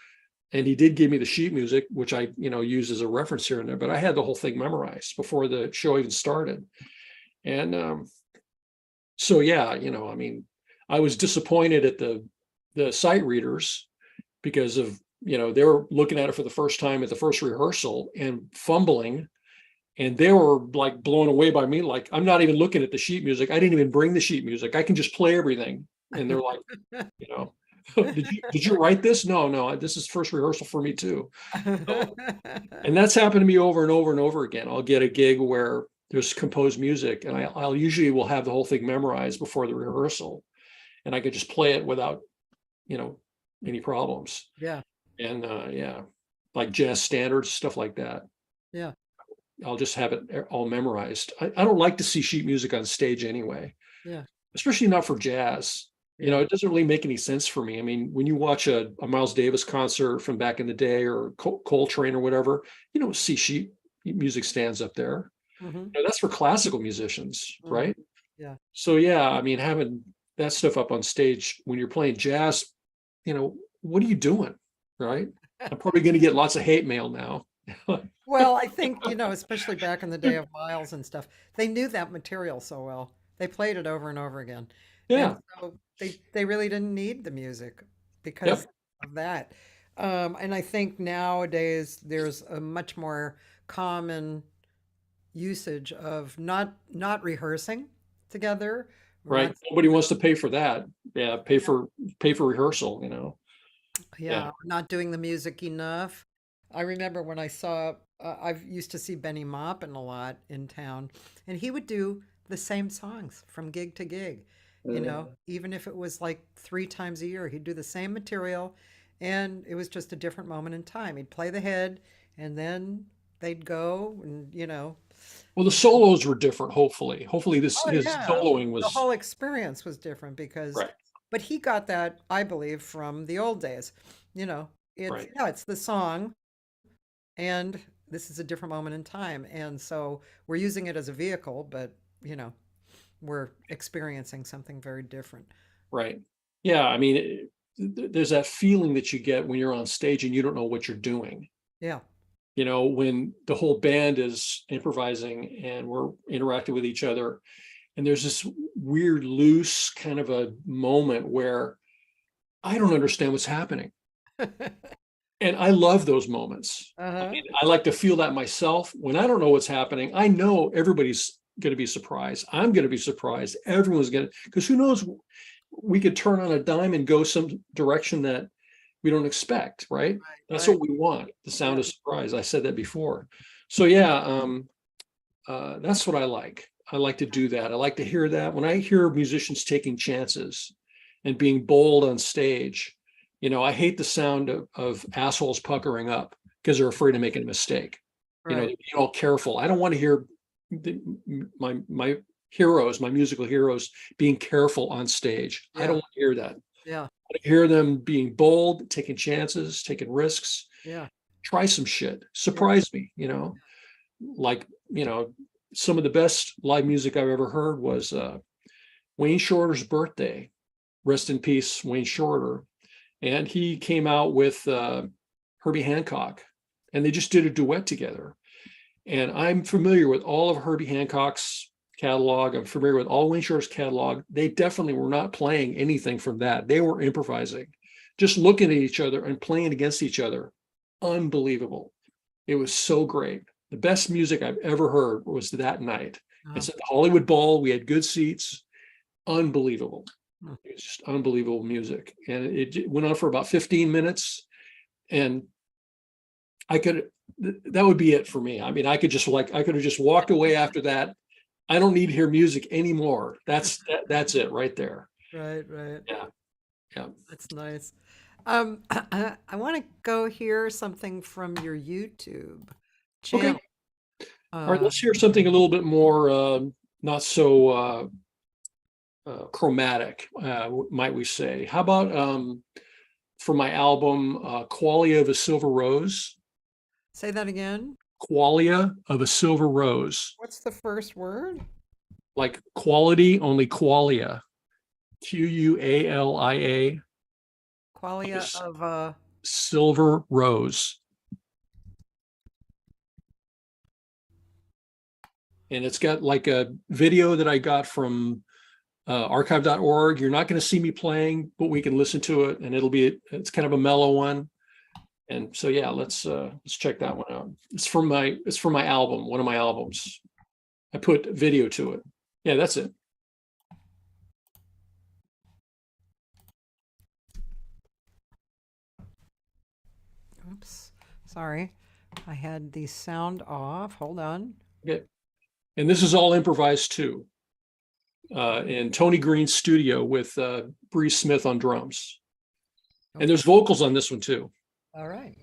And he did give me the sheet music, which I, use as a reference here and there, but I had the whole thing memorized before the show even started. And so, yeah, I mean, I was disappointed at the sight readers because of, they were looking at it for the first time at the first rehearsal and fumbling. And they were like blown away by me. Like, I'm not even looking at the sheet music. I didn't even bring the sheet music. I can just play everything. And they're like, did you write this? No, this is first rehearsal for me too. So, and that's happened to me over and over and over again. I'll get a gig where there's composed music, and I'll usually will have the whole thing memorized before the rehearsal, and I could just play it without, any problems. Yeah. And like jazz standards, stuff like that. Yeah. I'll just have it all memorized. I don't like to see sheet music on stage anyway. Yeah. Especially not for jazz. It doesn't really make any sense for me. I mean, when you watch a Miles Davis concert from back in the day, or Coltrane or whatever, you don't see sheet music stands up there. Mm-hmm. That's for classical musicians, Mm-hmm. right? Yeah. So yeah, I mean, having that stuff up on stage when you're playing jazz, what are you doing, right? I'm probably going to get lots of hate mail now. Well, I think, especially back in the day of Miles and stuff, they knew that material so well. They played it over and over again. Yeah. And so they really didn't need the music Yep. because of that. And I think nowadays there's a much more common usage of not rehearsing together. We're Right. not, Nobody wants to pay for that. Yeah. Pay for rehearsal, yeah, we're not doing the music enough. I remember when I used to see Benny Maupin a lot in town, and he would do the same songs from gig to gig, even if it was like 3 times a year, he'd do the same material, and it was just a different moment in time. He'd play the head, and then they'd go, and. Well, the solos were different, hopefully. Hopefully his Yeah, soloing the was whole experience was different right. but he got that, I believe, from the old days. Right. It's the song, and this is a different moment in time, and so we're using it as a vehicle, but we're experiencing something very different. Right. Yeah. I mean, there's that feeling that you get when you're on stage and you don't know what you're doing. Yeah. When the whole band is improvising and we're interacting with each other, and there's this weird, loose kind of a moment where I don't understand what's happening. And I love those moments. Uh-huh. I mean, I like to feel that myself. When I don't know what's happening, I know everybody's going to be surprised. I'm going to be surprised. Everyone's going to, because who knows, we could turn on a dime and go some direction that we don't expect, right? That's Right. what we want, the sound of surprise. I said that before. So yeah, that's what I like. I like to do that. I like to hear that. When I hear musicians taking chances and being bold on stage, I hate the sound of assholes puckering up because they're afraid of making a mistake. They're Right. being all careful. I don't want to hear my heroes, my musical heroes, being careful on stage. I Yeah. don't want to hear that. Yeah. I hear them being bold, taking chances, taking risks. Yeah. Try some shit. Surprise me, like, some of the best live music I've ever heard was Wayne Shorter's birthday. Rest in peace, Wayne Shorter. And he came out with Herbie Hancock, and they just did a duet together. And I'm familiar with all of Herbie Hancock's catalog. I'm familiar with all Wayne Shorter's catalog. They definitely were not playing anything from that. They were improvising, just looking at each other and playing against each other. Unbelievable. It was so great. The best music I've ever heard was that night. It's at the Hollywood Bowl. We had good seats. Unbelievable. It's just unbelievable music. And it went on for about 15 minutes. And that would be it for me. I mean, I could have just walked away after that. I don't need to hear music anymore. That's it right there. Right. Yeah. That's nice. I want to go hear something from your YouTube channel. Okay. All right, let's hear something a little bit more not so chromatic, might we say. How about for my album Qualia of a Silver Rose? Say that again. Qualia of a Silver Rose. What's the first word? Like quality, only qualia. Qualia. Qualia of a Silver Rose. And it's got like a video that I got from archive.org. You're not going to see me playing, but we can listen to it, and it's kind of a mellow one. And so, yeah, let's check that one out. It's from my album, one of my albums. I put video to it. Yeah, that's it. Oops, sorry. I had the sound off. Hold on. Okay. And this is all improvised too. In Tony Green's studio with Bree Smith on drums. And there's vocals on this one too. All right.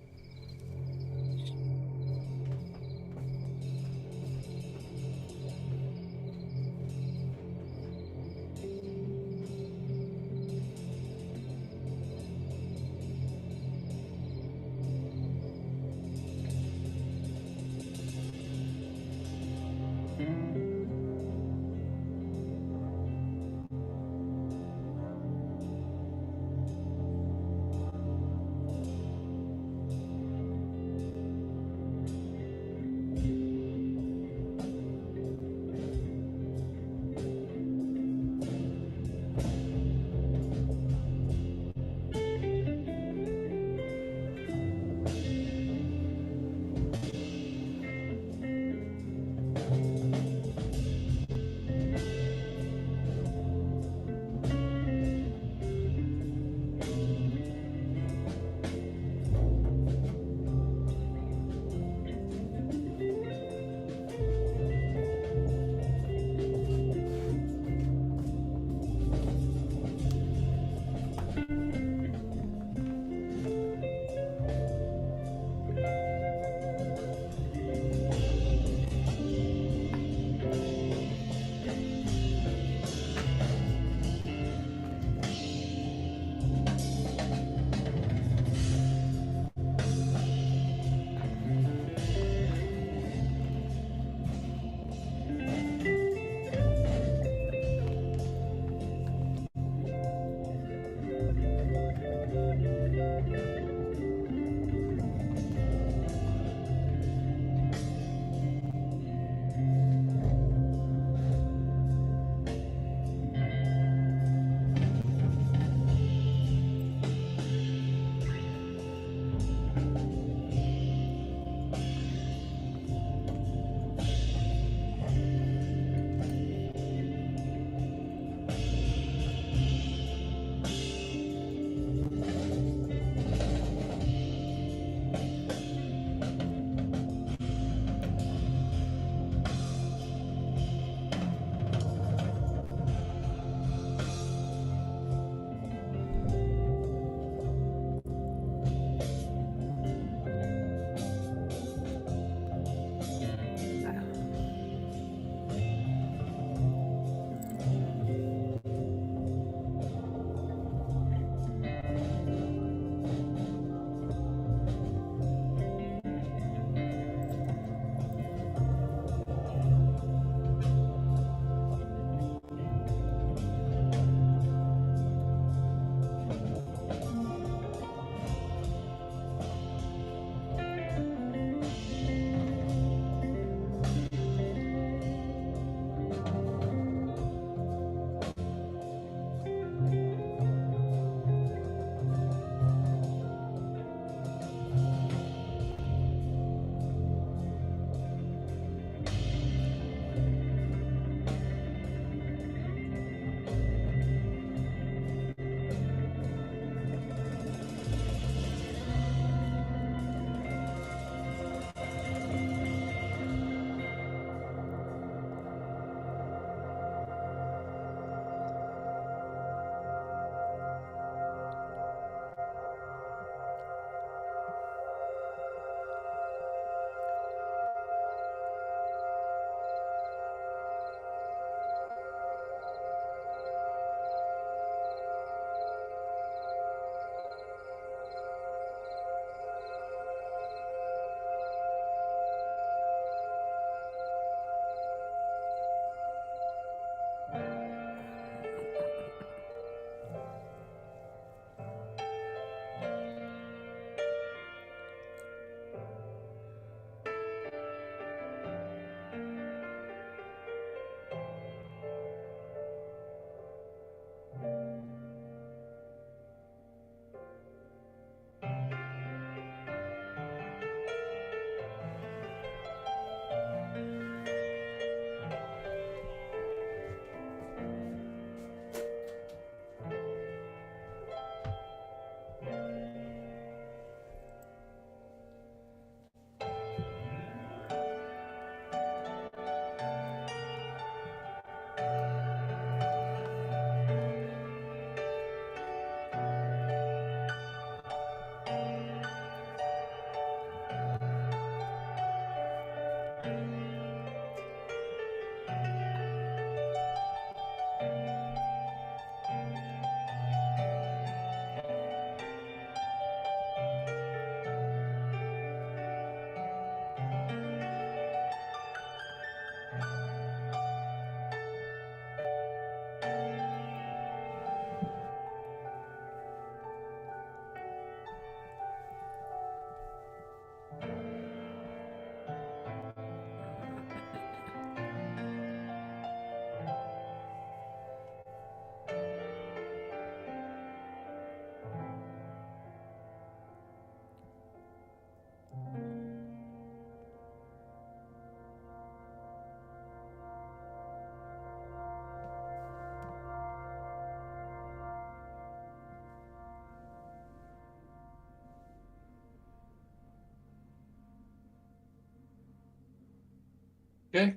Okay.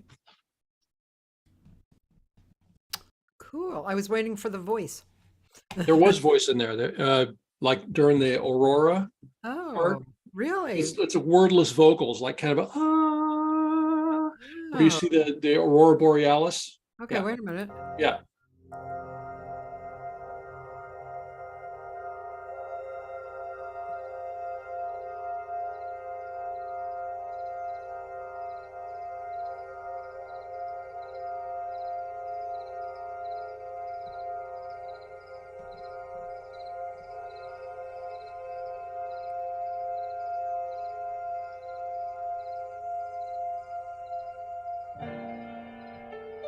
Cool. I was waiting for the voice. There was voice in there that, like during the Aurora part. Oh, really? It's a wordless vocals, like kind of a ah. Do you Oh, see the Aurora Borealis? okay, Yeah, wait a minute. yeah.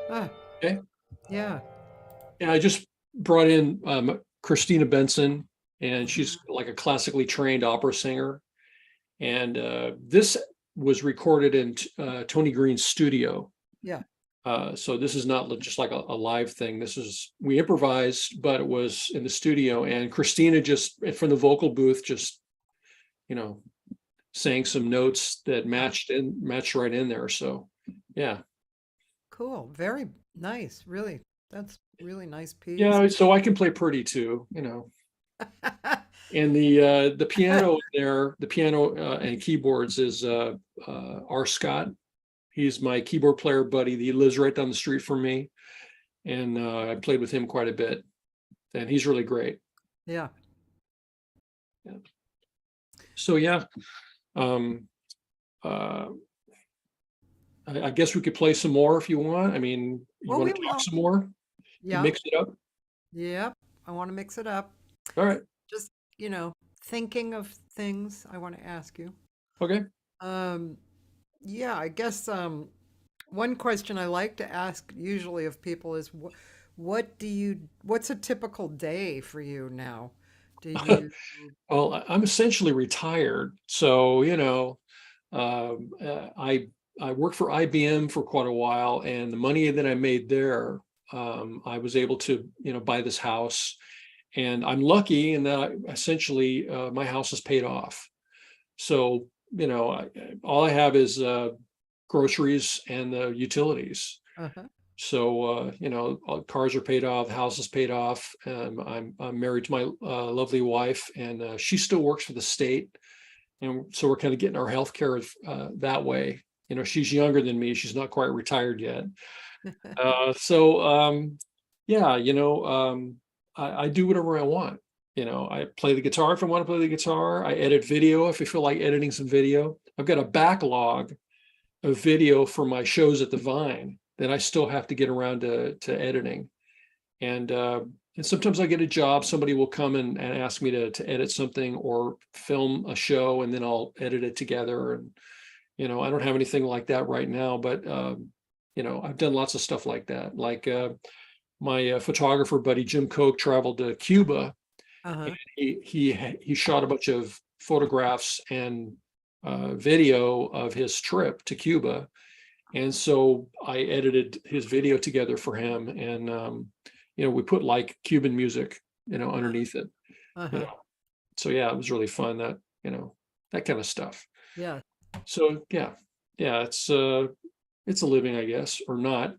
Ah, Okay. yeah. Yeah, I just brought in Christina Benson, and she's Mm-hmm. like a classically trained opera singer. And this was recorded in Tony Green's studio. Yeah. So this is not just like a live thing. We improvised, but it was in the studio. And Christina just from the vocal booth just, you know, sang some notes that matched right in there. So yeah. Cool. Very nice. Really. That's really nice piece. Yeah, so I can play pretty too, you know. And the piano there, the piano and keyboards is R. Scott. He's my keyboard player buddy. He lives right down the street from me, and I played with him quite a bit, and he's really great. Yeah. Yeah. So yeah, um, uh, I guess we could play some more if you want. I mean, you Well, we want to talk will. some more? Yeah. Mix it up. Yep. I want to mix it up. All right. Just, thinking of things I want to ask you. Okay. Um, yeah, I guess one question I like to ask usually of people is what's a typical day for you now? Do you Well, I'm essentially retired, so I worked for IBM for quite a while, and the money that I made there, I was able to buy this house, and I'm lucky in that essentially my house is paid off. So all I have is groceries and the utilities. uh-huh. So all cars are paid off, the house is paid off. I'm married to my lovely wife, and she still works for the state, and so we're kind of getting our health care that way. She's younger than me; she's not quite retired yet. Yeah, I do whatever I want. I play the guitar if I want to play the guitar. I edit video if I feel like editing some video. I've got a backlog of video for my shows at the Vine that I still have to get around to editing. And sometimes I get a job, somebody will come and ask me to edit something or film a show, and then I'll edit it together. And, I don't have anything like that right now, but, I've done lots of stuff like that. Like my photographer buddy, Jim Koch, traveled to Cuba. Uh-huh. And he shot a bunch of photographs and video of his trip to Cuba. And so I edited his video together for him, and we put like Cuban music, underneath it. Uh-huh. So yeah, it was really fun, that that kind of stuff. Yeah. So yeah, it's a living, I guess, or not.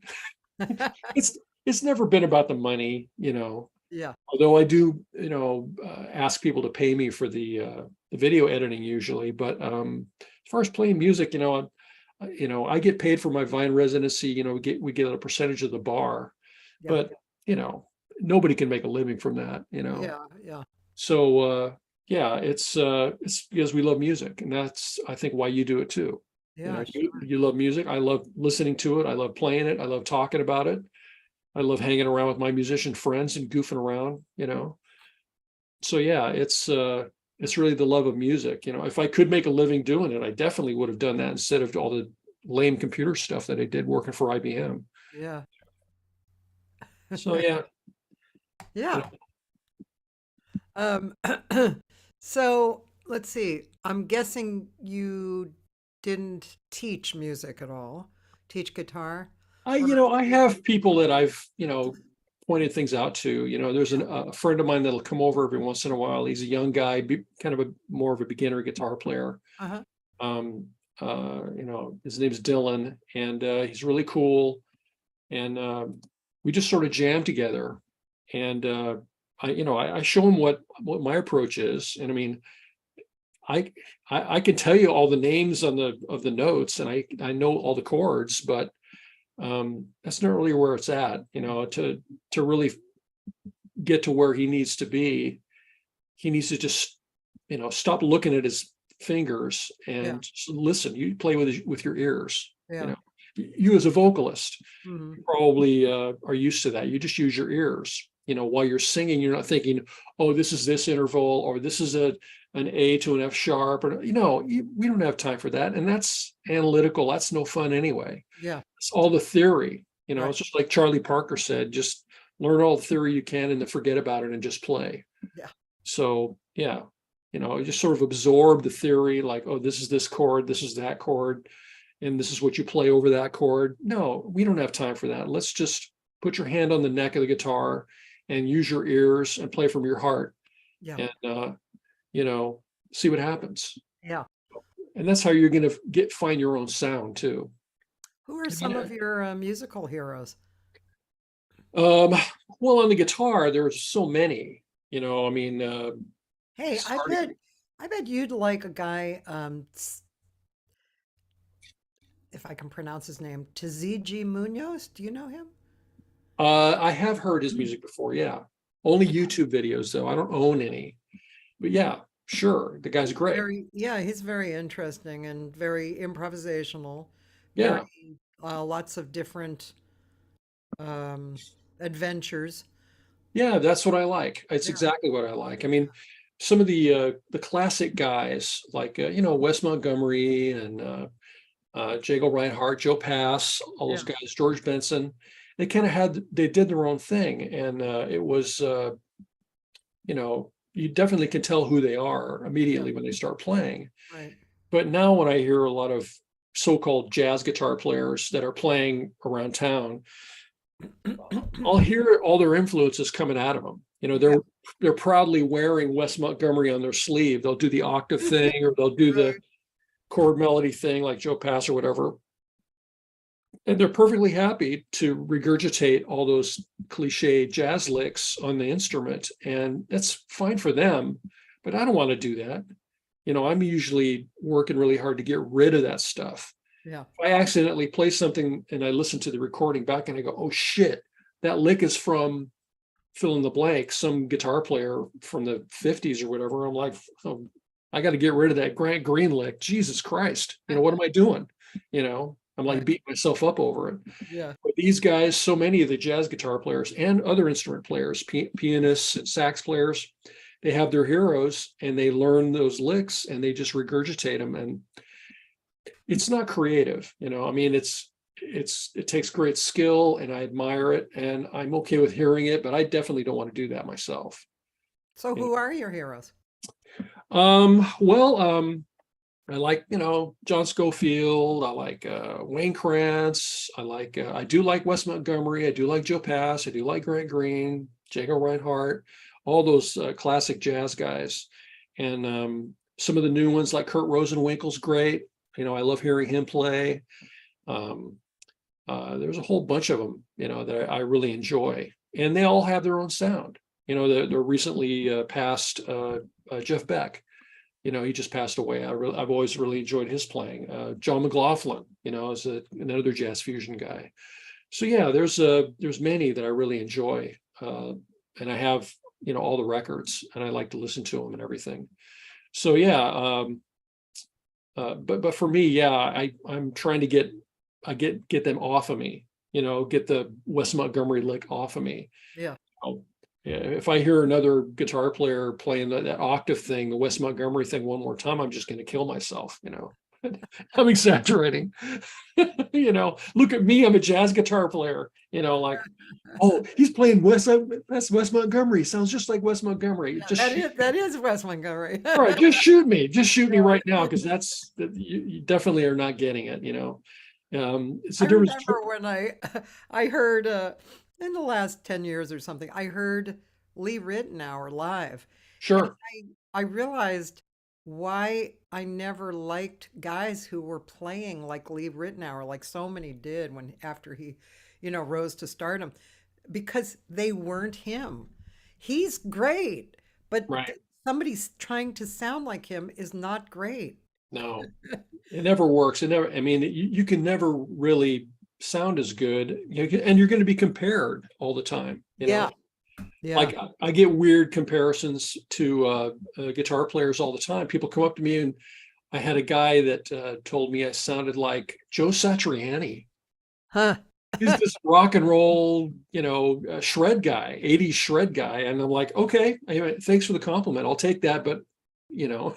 It's never been about the money, Yeah. although I do, ask people to pay me for the video editing usually. But as far as playing music, I get paid for my Vine residency. We get a percentage of the bar, Yeah. but nobody can make a living from that. Yeah. Yeah. So yeah, it's because we love music, and that's, I think, why you do it too. Yeah. You love music. I love listening to it. I love playing it. I love talking about it. I love hanging around with my musician friends and goofing around. So yeah, it's really the love of music. If I could make a living doing it, I definitely would have done that instead of all the lame computer stuff that I did working for IBM. Yeah. So yeah. Yeah. So let's see. I'm guessing you didn't teach music at all. Teach guitar? I have people that I've, pointed things out to. There's a friend of mine that'll come over every once in a while. He's a young guy, kind of more of a beginner guitar player. Uh-huh. his name's Dylan, and he's really cool. And we just sort of jam together. And I show him what my approach is. And I mean, I can tell you all the names of the notes, and I know all the chords, but that's not really where it's at. To really get to where he needs to be, he needs to just stop looking at his fingers and just listen. You play with your ears. You as a vocalist probably are used to that. You just use your ears. While you're singing, you're not thinking, oh, this is this interval, or this is an A to an F sharp, or we don't have time for that. And that's analytical. That's no fun anyway. Yeah. It's all the theory. Right. It's just like Charlie Parker said, just learn all the theory you can and then forget about it and just play. Yeah. So you just sort of absorb the theory, like, oh, this is this chord, this is that chord, and this is what you play over that chord. No, we don't have time for that. Let's just put your hand on the neck of the guitar and use your ears and play from your heart. Yeah. And see what happens. Yeah. And that's how you're going to find your own sound too. Who are some of your musical heroes? Well, on the guitar, there's so many. Hey, I bet you'd like a guy, if I can pronounce his name, Tizigi Munoz. Do you know him? I have heard his music before. Yeah, only YouTube videos though. I don't own any. But yeah, sure, the guy's great. He's very interesting and very improvisational. Yeah. Lots of different adventures. Yeah, that's what I like. It's exactly what I like. I mean, some of the classic guys like Wes Montgomery and Jago Reinhardt, Joe Pass, all those guys, George Benson, they kind of they did their own thing, and it was you definitely can tell who they are immediately when they start playing. Right. But now when I hear a lot of so-called jazz guitar players that are playing around town, I'll hear all their influences coming out of them. They're proudly wearing Wes Montgomery on their sleeve. They'll do the octave thing, or they'll do the chord melody thing like Joe Pass or whatever. And they're perfectly happy to regurgitate all those cliche jazz licks on the instrument. And that's fine for them, but I don't want to do that. I'm usually working really hard to get rid of that stuff. Yeah. If I accidentally play something and I listen to the recording back and I go, oh shit, that lick is from fill in the blank, some guitar player from the 50s or whatever. I'm like, oh, I got to get rid of that Grant Green lick. Jesus Christ. What am I doing? I'm like beating myself up over it. Yeah. But these guys, so many of the jazz guitar players and other instrument players, pianists and sax players, they have their heroes and they learn those licks and they just regurgitate them. And it's not creative, I mean, it takes great skill and I admire it and I'm okay with hearing it, but I definitely don't want to do that myself. So who are your heroes? I like, John Scofield. I like Wayne Krantz. I do like Wes Montgomery. I do like Joe Pass. I do like Grant Green, Jago Reinhardt, all those classic jazz guys. And some of the new ones like Kurt Rosenwinkel's great. I love hearing him play. There's a whole bunch of them, that I really enjoy. And they all have their own sound. The recently passed Jeff Beck. He just passed away. I've always really enjoyed his playing. John McLaughlin, is another jazz fusion guy. So yeah, there's many that I really enjoy, and I have all the records, and I like to listen to them and everything. So yeah, but for me, yeah, I'm trying to get them off of me. Get the Wes Montgomery lick off of me. Yeah. Yeah, if I hear another guitar player playing that octave thing, the Wes Montgomery thing one more time, I'm just going to kill myself, I'm exaggerating. Look at me, I'm a jazz guitar player, like, oh, he's playing that's Wes Montgomery. Sounds just like Wes Montgomery. Yeah, that is Wes Montgomery. All right, just shoot me right now, because you definitely are not getting it, it's I remember when I heard in the last 10 years or something, I heard Lee Ritenour live. Sure. I realized why I never liked guys who were playing like Lee Ritenour, like so many did when after he, rose to stardom, because they weren't him. He's great, but Right. somebody's trying to sound like him is not great. No, it never works. It never, I mean, you can never really sound as good, and you're going to be compared all the time, Yeah, yeah. like I get weird comparisons to guitar players all the time. People come up to me, and I had a guy that told me I sounded like Joe Satriani. Huh. He's this rock and roll, shred guy, 80s shred guy. And I'm like, okay, anyway, thanks for the compliment. I'll take that. But, you know,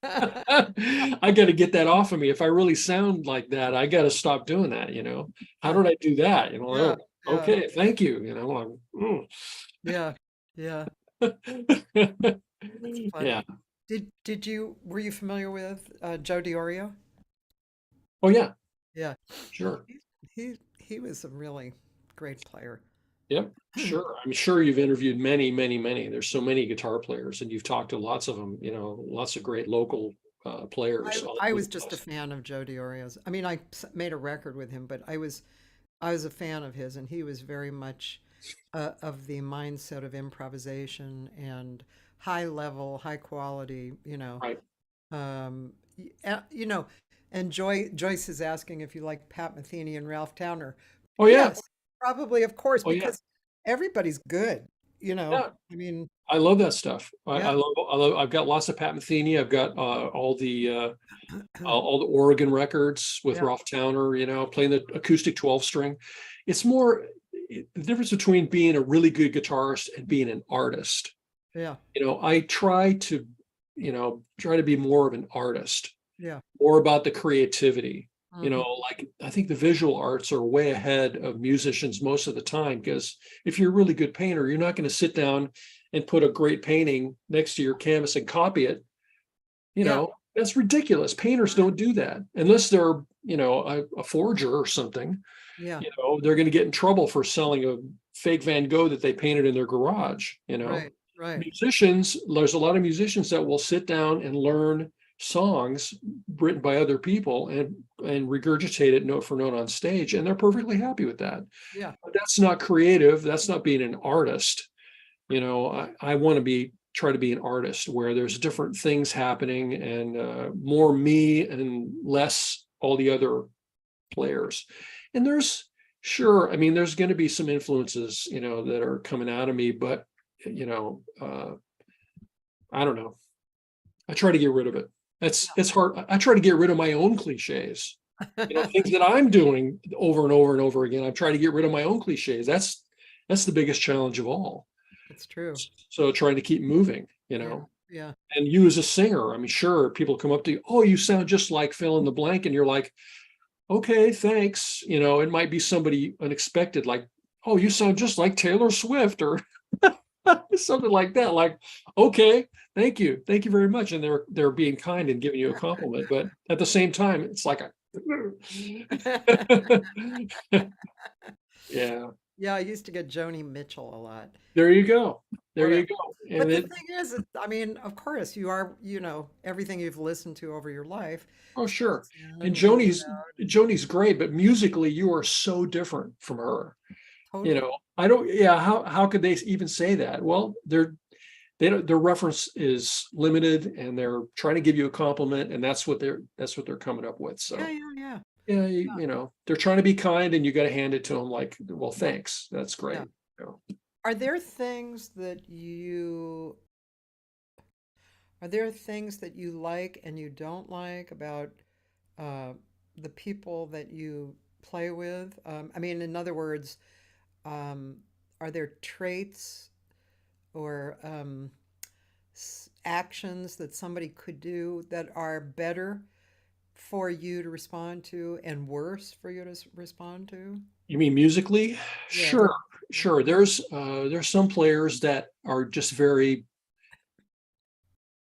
I got to get that off of me. If I really sound like that, I got to stop doing that. How did I do that? Yeah, Oh, yeah, okay, thank you. yeah, yeah. That's Yeah. funny. Were you familiar with Joe DiOrio? Oh, yeah, Yeah. sure. He was a really great player. Yep, sure. I'm sure you've interviewed many, many, many. There's so many guitar players, and you've talked to lots of them, lots of great local players all I over was the just a place. fan of Joe DiOrio's. I mean, made a record with him, but I was a fan of his, and he was very much of the mindset of improvisation and high level, high quality. Right. You know, and Joyce is asking if you like Pat Metheny and Ralph Towner. Oh, yeah. Yes, probably, of course, Oh, yeah. because everybody's good. Yeah. I mean, I love that stuff. yeah, I've got lots of Pat Metheny. I've got all the Oregon records with yeah, Ralph Towner, playing the acoustic 12 string. It's more the difference between being a really good guitarist and being an artist. yeah, I try to be more of an artist, yeah. more about the creativity. Mhm. Like I think the visual arts are way ahead of musicians most of the time, because if you're a really good painter, you're not going to sit down and put a great painting next to your canvas and copy it. Yeah, That's ridiculous. Painters don't do that unless they're, a forger or something. yeah, They're going to get in trouble for selling a fake Van Gogh that they painted in their garage. right, right. Musicians, there's a lot of musicians that will sit down and learn songs written by other people and regurgitate it note for note on stage, and they're perfectly happy with that. Yeah, But that's not creative. That's not being an artist. I want to try to be an artist where there's different things happening, and more me and less all the other players. And I mean, there's going to be some influences, that are coming out of me, but I don't know. I try to get rid of it. It's hard. I try to get rid of my own cliches, things that I'm doing over and over and over again. I try to get rid of my own cliches. That's the biggest challenge of all. it's true. So trying to keep moving, Yeah, yeah, and you as a singer, I mean, sure, people come up to you, oh, you sound just like fill in the blank. And you're like, okay, thanks. It might be somebody unexpected, like, oh, you sound just like Taylor Swift or something like that. Like, okay, thank you very much. And they're being kind and giving you a compliment, but at the same time, it's like yeah. yeah. I used to get Joni Mitchell a lot. There you go. There What a you go. But And the it, thing is, I mean, of course, you are, everything you've listened to over your life. oh, sure. And And you think Joni's great, but musically, you are so different from her. totally. I don't. Yeah. How could they even say that? Well, their reference is limited, and they're trying to give you a compliment, and that's what they're coming up with. Yeah, So yeah, yeah, yeah, they're trying to be kind, and you got to hand it to them like, well, thanks, that's yeah. great. You know. Are there things that you like and you don't like about uh, the people that you play with? I mean, in other words, um, are there traits or actions that somebody could do that are better for you to respond to and worse for you to respond to? You mean musically? Yeah. Sure, sure. There's some players that are just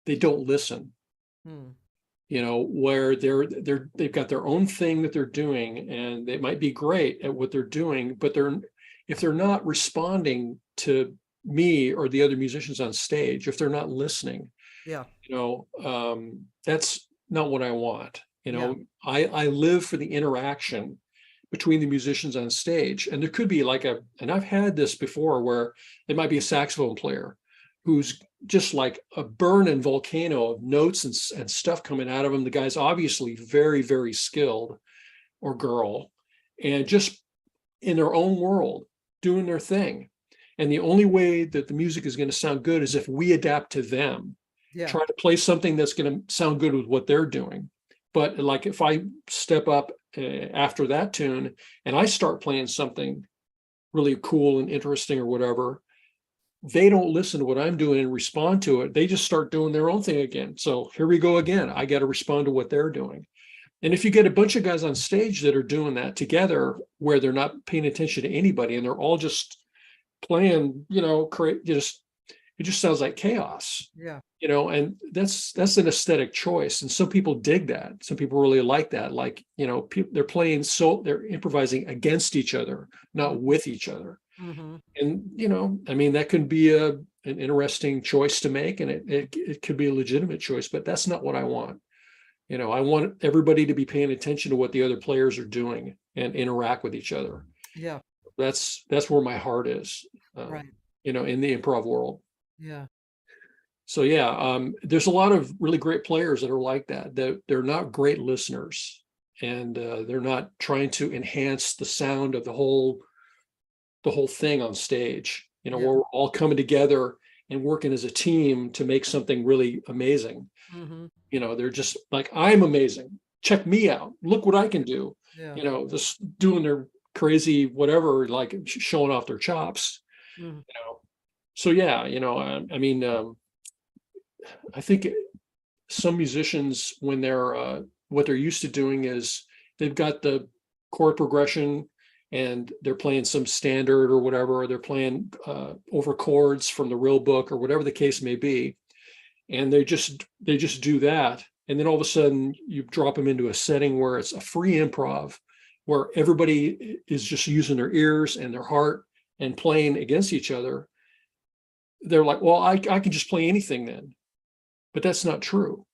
they don't listen. Hmm. Where they've got their own thing that they're doing, and they might be great at what they're doing, but if they're not responding to me or the other musicians on stage, if they're not listening, Yeah. That's not what I want. Yeah. I live for the interaction between the musicians on stage. And there could be and I've had this before where it might be a saxophone player who's just like a burning volcano of notes and stuff coming out of him. The guy's obviously very, very skilled, or girl, and just in their own world, doing their thing. And the only way that the music is going to sound good is if we adapt to them, Yeah. try to play something that's going to sound good with what they're doing. But like if I step up after that tune and I start playing something really cool and interesting or whatever, they don't listen to what I'm doing and respond to it. They just start doing their own thing again. So here we go again. I got to respond to what they're doing. And if you get a bunch of guys on stage that are doing that together, where they're not paying attention to anybody and they're all just playing, it just sounds like chaos. Yeah. And that's an aesthetic choice. And some people dig that. Some people really like that. Like, they're playing, so they're improvising against each other, not with each other. Mm-hmm. And, that can be an interesting choice to make, and it could be a legitimate choice, but that's not what I want. I want everybody to be paying attention to what the other players are doing and interact with each other. Yeah. That's where my heart is, Right. in the improv world. Yeah. So yeah, there's a lot of really great players that are like that. They're not great listeners, and they're not trying to enhance the sound of the whole thing on stage. Yeah. Where we're all coming together and working as a team to make something really amazing. Mm-hmm. They're just like, I'm amazing. Check me out. Look what I can do. Yeah. Just doing their crazy whatever, like showing off their chops. Mm-hmm. So yeah, I think some musicians, when they're what they're used to doing is they've got the chord progression and they're playing some standard or whatever, or they're playing over chords from the real book or whatever the case may be. And they just do that. And then all of a sudden you drop them into a setting where it's a free improv, where everybody is just using their ears and their heart and playing against each other. They're like, well, I can just play anything then. But that's not true.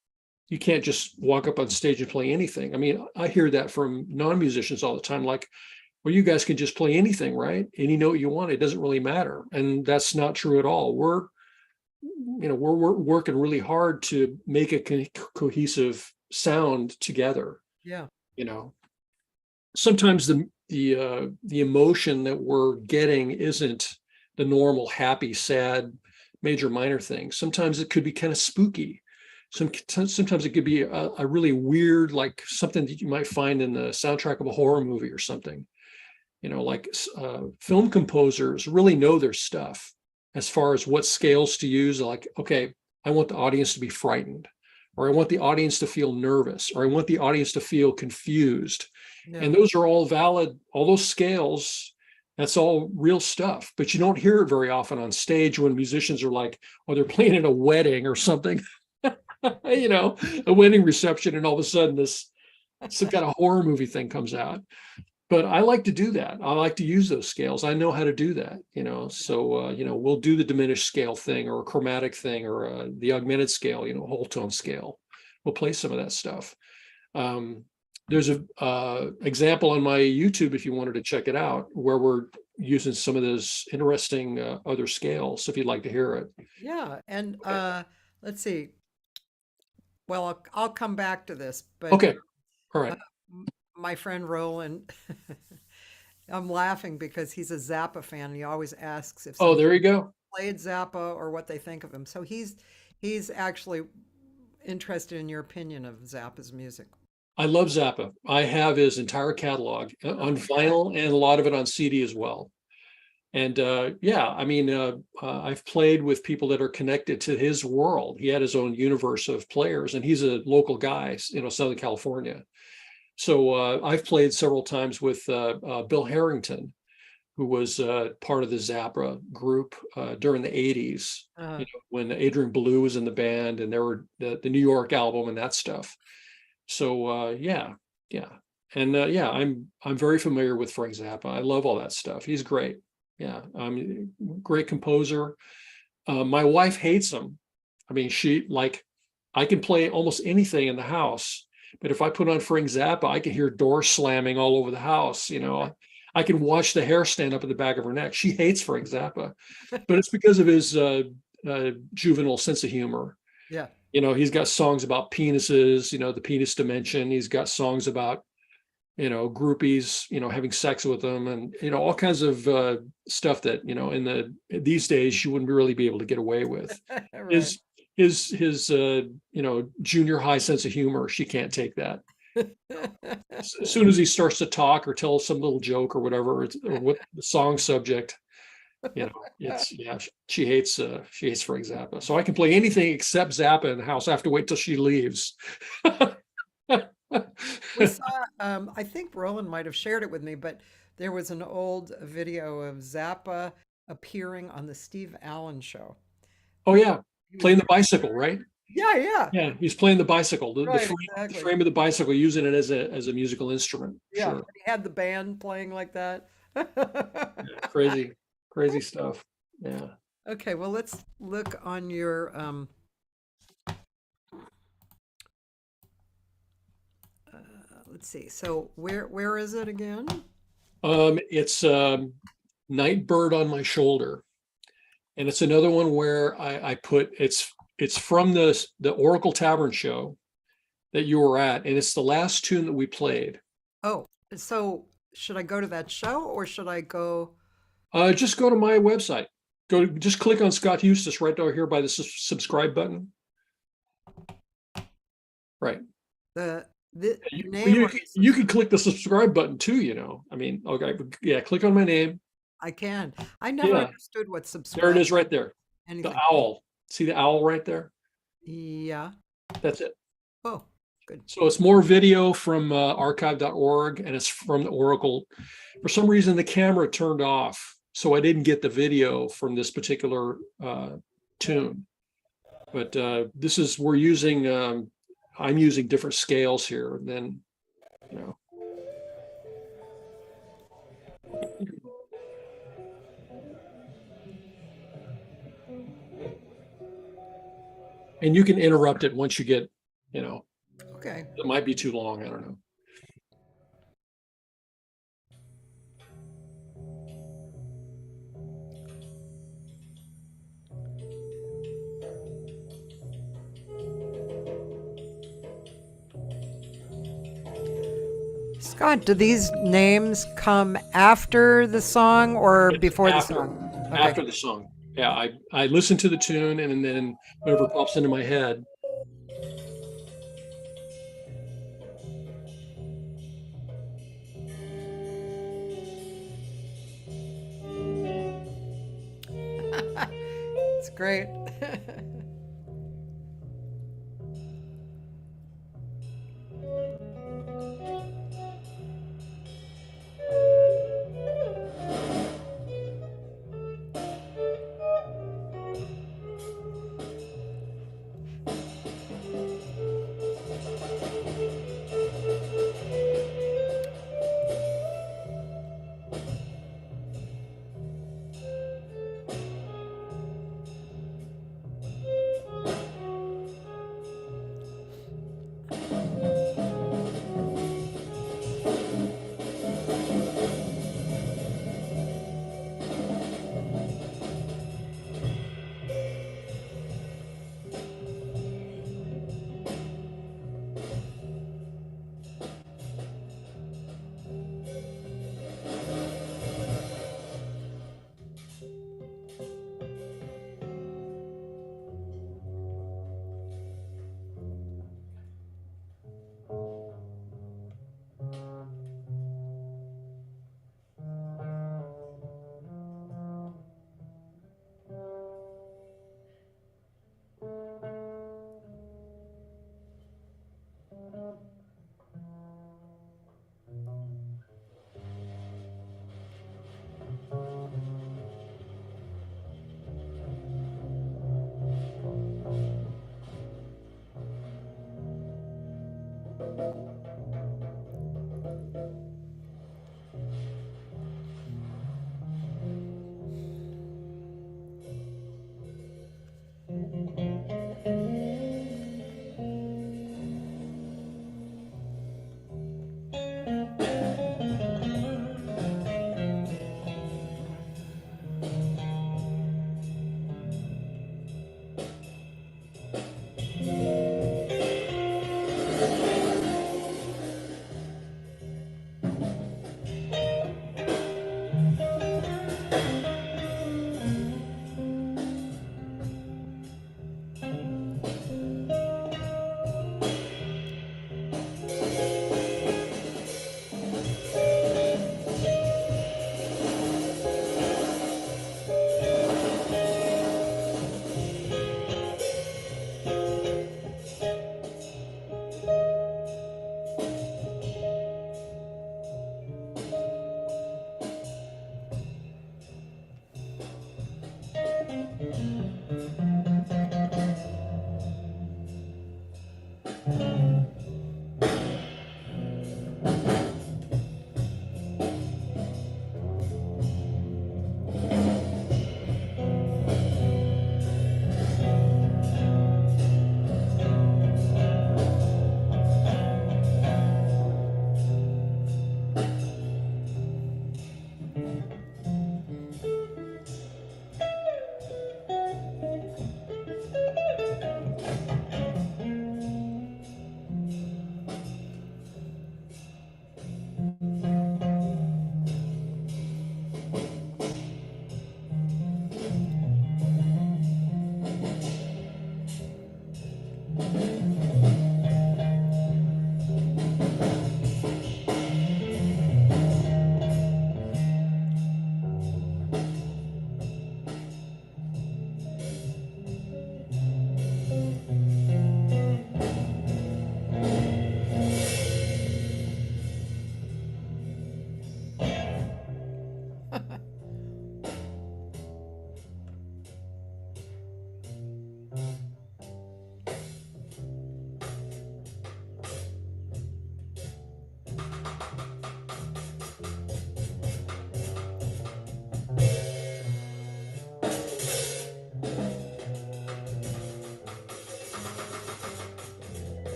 You can't just walk up on stage and play anything. I hear that from non-musicians all the time, like, well, you guys can just play anything, right? Any note you want, it doesn't really matter. And that's not true at all. We're working really hard to make a cohesive sound together. Yeah. Sometimes the emotion that we're getting isn't the normal happy, sad, major, minor thing. Sometimes it could be kind of spooky. Sometimes it could be a really weird, like something that you might find in the soundtrack of a horror movie or something. Film composers really know their stuff as far as what scales to use. Like, okay, I want the audience to be frightened, or I want the audience to feel nervous, or I want the audience to feel confused. Yeah. And those are all valid, all those scales. That's all real stuff, but you don't hear it very often on stage when musicians are like, oh, they're playing at a wedding or something, a wedding reception, and all of a sudden some kind of horror movie thing comes out. But I like to do that. I like to use those scales. I know how to do that, so, we'll do the diminished scale thing, or a chromatic thing, or the augmented scale, whole tone scale. We'll play some of that stuff. There's a example on my YouTube, if you wanted to check it out, where we're using some of those interesting other scales, if you'd like to hear it. Yeah. And let's see. Well, I'll come back to this, but Okay. All right. my friend Roland, I'm laughing because he's a Zappa fan, and he always asks if Oh, there you go. played Zappa or what they think of him. So he's actually interested in your opinion of Zappa's music. I love Zappa. I have his entire catalog on vinyl, and a lot of it on CD as well. And I've played with people that are connected to his world. He had his own universe of players, and he's a local guy, Southern California. So I've played several times with Bill Harrington, who was part of the Zappa group during the 80s, when Adrian Belew was in the band, and there were the New York album and that stuff. So yeah. And I'm very familiar with Frank Zappa. I love all that stuff. He's great. Yeah, great composer. My wife hates him. I mean, I can play almost anything in the house, but if I put on Frank Zappa, I can hear doors slamming all over the house. I can watch the hair stand up at the back of her neck. She hates Frank Zappa, but it's because of his juvenile sense of humor. Yeah. He's got songs about penises, the penis dimension. He's got songs about, groupies, having sex with them, and, all kinds of stuff that, these days you wouldn't really be able to get away with. Right. His junior high sense of humor, she can't take that. As soon as he starts to talk or tell some little joke or whatever, or what the song subject, she hates Frank Zappa. So I can play anything except Zappa in the house. I have to wait till she leaves. We saw, I think Roland might have shared it with me, but there was an old video of Zappa appearing on the Steve Allen show. Oh yeah, playing the bicycle, right? Yeah. Yeah, he's playing the bicycle, the Right, frame, exactly. the frame of the bicycle, using it as a musical instrument. Yeah, Sure. he had the band playing like that. Crazy stuff. Yeah. Okay, well, let's look on your let's see. So where is it again? It's Nightbird on My Shoulder, and it's another one where I put it's from the Oracle Tavern show that you were at, and it's the last tune that we played. Oh, so should I go to that show or should I go? Just go to my website. Just click on Scott Heustis right over here by the subscribe button. Right. The name you can click the subscribe button too. I mean, okay, yeah, click on my name. I can. I never understood what subscribe. There it is right there. Anything. The owl. See the owl right there? Yeah. That's it. Oh, good. So it's more video from archive.org, and it's from the Oracle. For some reason, the camera turned off, so I didn't get the video from this particular tune. But I'm using different scales here than, and you can interrupt it once you get, Okay. it might be too long. I don't know. Scott, do these names come after the song or before the song? Okay. After the song. Yeah, I listen to the tune, and then whatever pops into my head. It's great.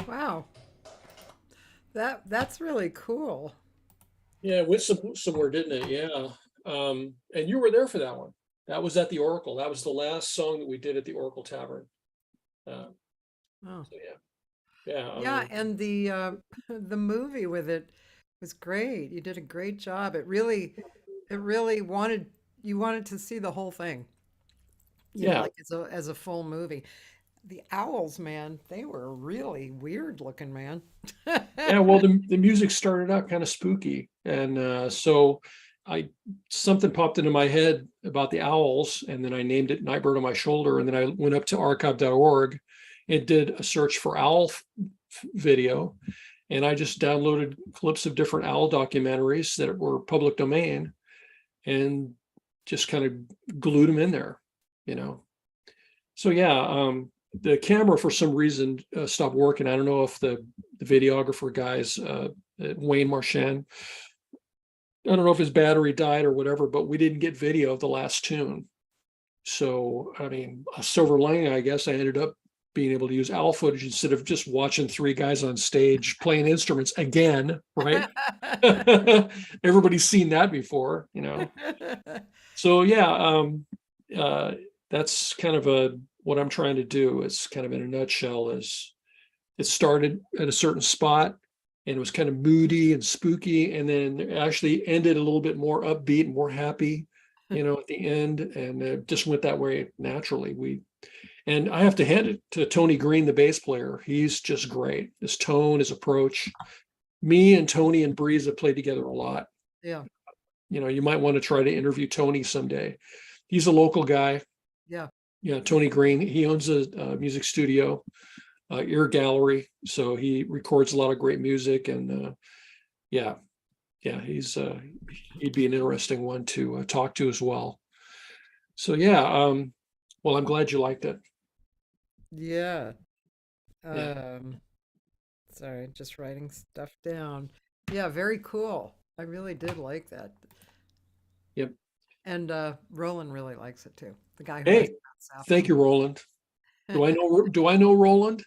Wow. That's really cool. Yeah, it went somewhere, didn't it? Yeah. And you were there for that one. That was at the Oracle. That was the last song that we did at the Oracle Tavern. Uh, Oh. so yeah. Yeah, and the the movie with it was great. You did a great job. It really wanted you wanted to see the whole thing, Yeah. like as a full movie. The owls, man, they were really weird looking, man. Yeah, well, the music started out kind of spooky, and so I something popped into my head about the owls, and then I named it Nightbird on My Shoulder, and then I went up to archive.org and did a search for owl video, and I just downloaded clips of different owl documentaries that were public domain, and just kind of glued them in there, you know. So yeah, the camera for some reason stopped working. I don't know if the videographer guys, Wayne Marchand, I don't know if his battery died or whatever, but we didn't get video of the last tune. So, I mean, a silver lining, I guess, I ended up being able to use owl footage instead of just watching three guys on stage playing instruments again, right? Everybody's seen that before, you know. So yeah, that's kind of what I'm trying to do. It's kind of in a nutshell is it started at a certain spot and it was kind of moody and spooky, and then it actually ended a little bit more upbeat and more happy, you know, at the end, and it just went that way naturally. And I have to hand it to Tony Green, the bass player. He's just great. His tone, his approach. Me and Tony and Breeze have played together a lot. Yeah, You know, you might want to try to interview Tony someday. He's a local guy. yeah. Yeah, Tony Green. He owns a music studio, Ear Gallery. So he records a lot of great music, and yeah, he'd be an interesting one to talk to as well. So yeah, well, I'm glad you liked it. Yeah. Yeah, Sorry, just writing stuff down. Yeah, very cool. I really did like that. yep. And Roland really likes it too. The guy who Hey, asked about thank you, Southland. Roland. Do I know Roland?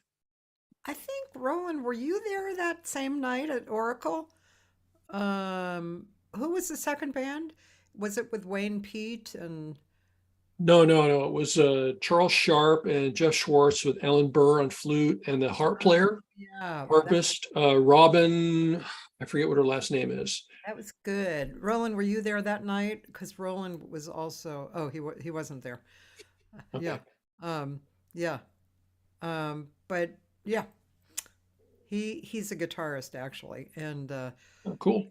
I think Roland, were you there that same night at Oracle? Who was the second band? Was it with Wayne Pete and No. It was Charles Sharp and Jeff Schwartz with Ellen Burr on flute and the harp player, yeah, harpist, Robin. I forget what her last name is. that was good. Roland, were you there that night? Because Roland was also. Oh, he wasn't there. Yeah, Okay, um, yeah, but yeah, he's a guitarist actually, and oh, cool.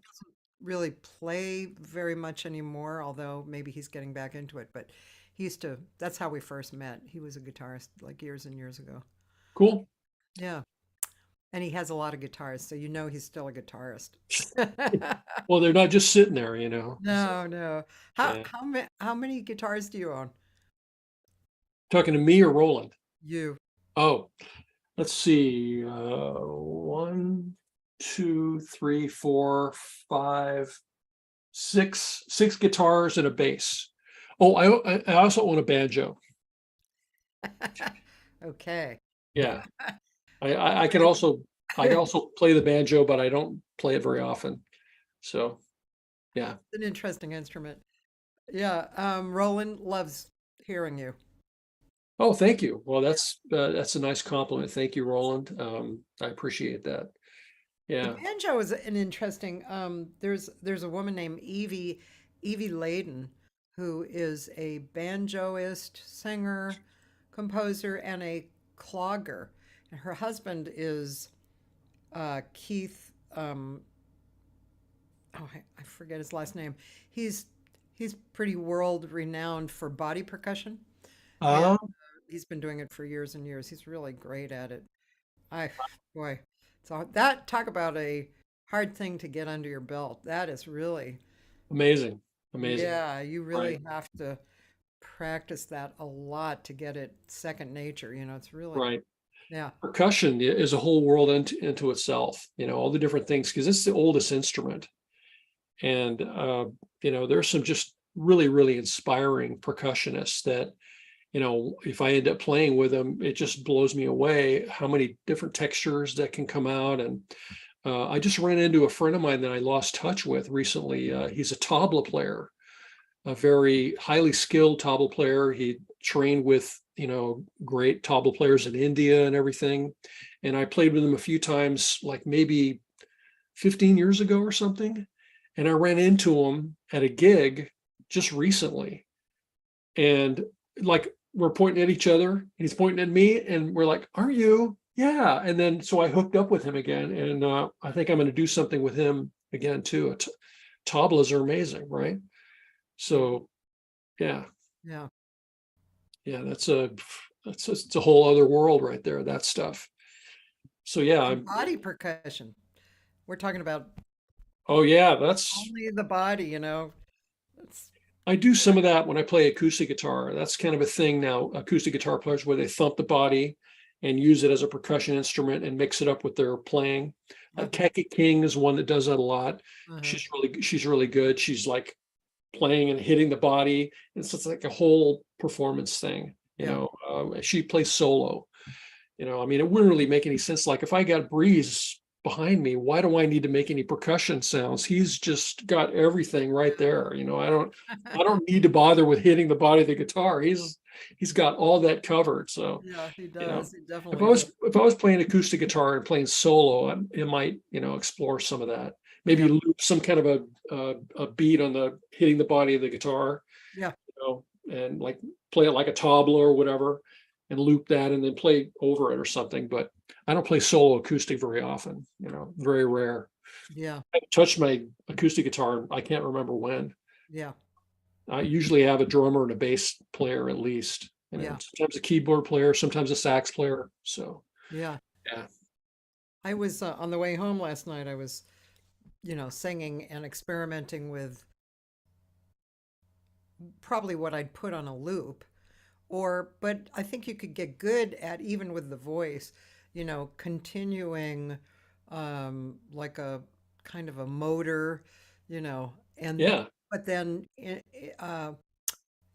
really play very much anymore. Although maybe he's getting back into it, but he used to. That's how we first met. He was a guitarist like years and years ago. Cool. Yeah. And he has a lot of guitars, so you know he's still a guitarist. Well, they're not just sitting there, you know. So, No, no. yeah. How many guitars do you own? Talking to me or Roland? You. Oh, let's see. One, two, three, four, five, six guitars and a bass. Oh, I also own a banjo. Okay. Yeah. I can also play the banjo, but I don't play it very often. So yeah. It's an interesting instrument. Yeah. Roland loves hearing you. Oh, thank you. Well, that's a nice compliment. Thank you, Roland. I appreciate that. The Yeah. banjo is an interesting. There's a woman named Evie Layden, who is a banjoist, singer, composer, and a clogger. And her husband is Keith. I forget his last name. He's he's pretty world renowned for body percussion, and Uh, he's been doing it for years and years. He's really great at it. I boy, so that talk about a hard thing to get under your belt. That is really, amazing. Amazing. yeah, you really Right. have to practice that a lot to get it second nature. It's really, Right. yeah, Percussion is a whole world into itself, you know, all the different things, because it's the oldest instrument. And, you know, there's some just really, really inspiring percussionists that if I end up playing with him, it just blows me away how many different textures that can come out. And I just ran into a friend of mine that I lost touch with recently. He's a tabla player, a very highly skilled tabla player. He trained with, great tabla players in India and everything. And I played with him a few times, like maybe 15 years ago or something. And I ran into him at a gig just recently. And like, we're pointing at each other and he's pointing at me and we're like, "Are you?" "Yeah." And then, so I hooked up with him again. And I think I'm going to do something with him again too. Tablas are amazing, right? So yeah, Yeah. yeah, it's a whole other world right there, that stuff. So yeah, And body percussion. We're talking about oh yeah, that's only the body, It's, I do some of that when I play acoustic guitar. That's kind of a thing now, acoustic guitar players, where they thump the body and use it as a percussion instrument and mix it up with their playing. uh-huh, Cathy King is one that does that a lot. uh-huh. She's really good. She's like playing and hitting the body. It's just like a whole performance thing. Yeah. She plays solo. I mean, it wouldn't really make any sense. Like if I got Breeze behind me, why do I need to make any percussion sounds? He's just got everything right there. I don't need to bother with hitting the body of the guitar. He's got all that covered. So, Yeah, he you know, does. He if I definitely does. was if I was playing acoustic guitar and playing solo, it might, explore some of that. Maybe Yeah. loop some kind of a beat on the hitting the body of the guitar, Yeah. and like play it like a tabla or whatever, and loop that and then play over it or something. But I don't play solo acoustic very often, very rare. Yeah. I haven't touched my acoustic guitar, I can't remember when. Yeah. I usually have a drummer and a bass player at least, Yeah. sometimes a keyboard player, sometimes a sax player. So Yeah. yeah. I was on the way home last night. I was, singing and experimenting with probably what I'd put on a loop. But I think you could get good at, even with the voice, continuing like a kind of a motor, and Yeah. but then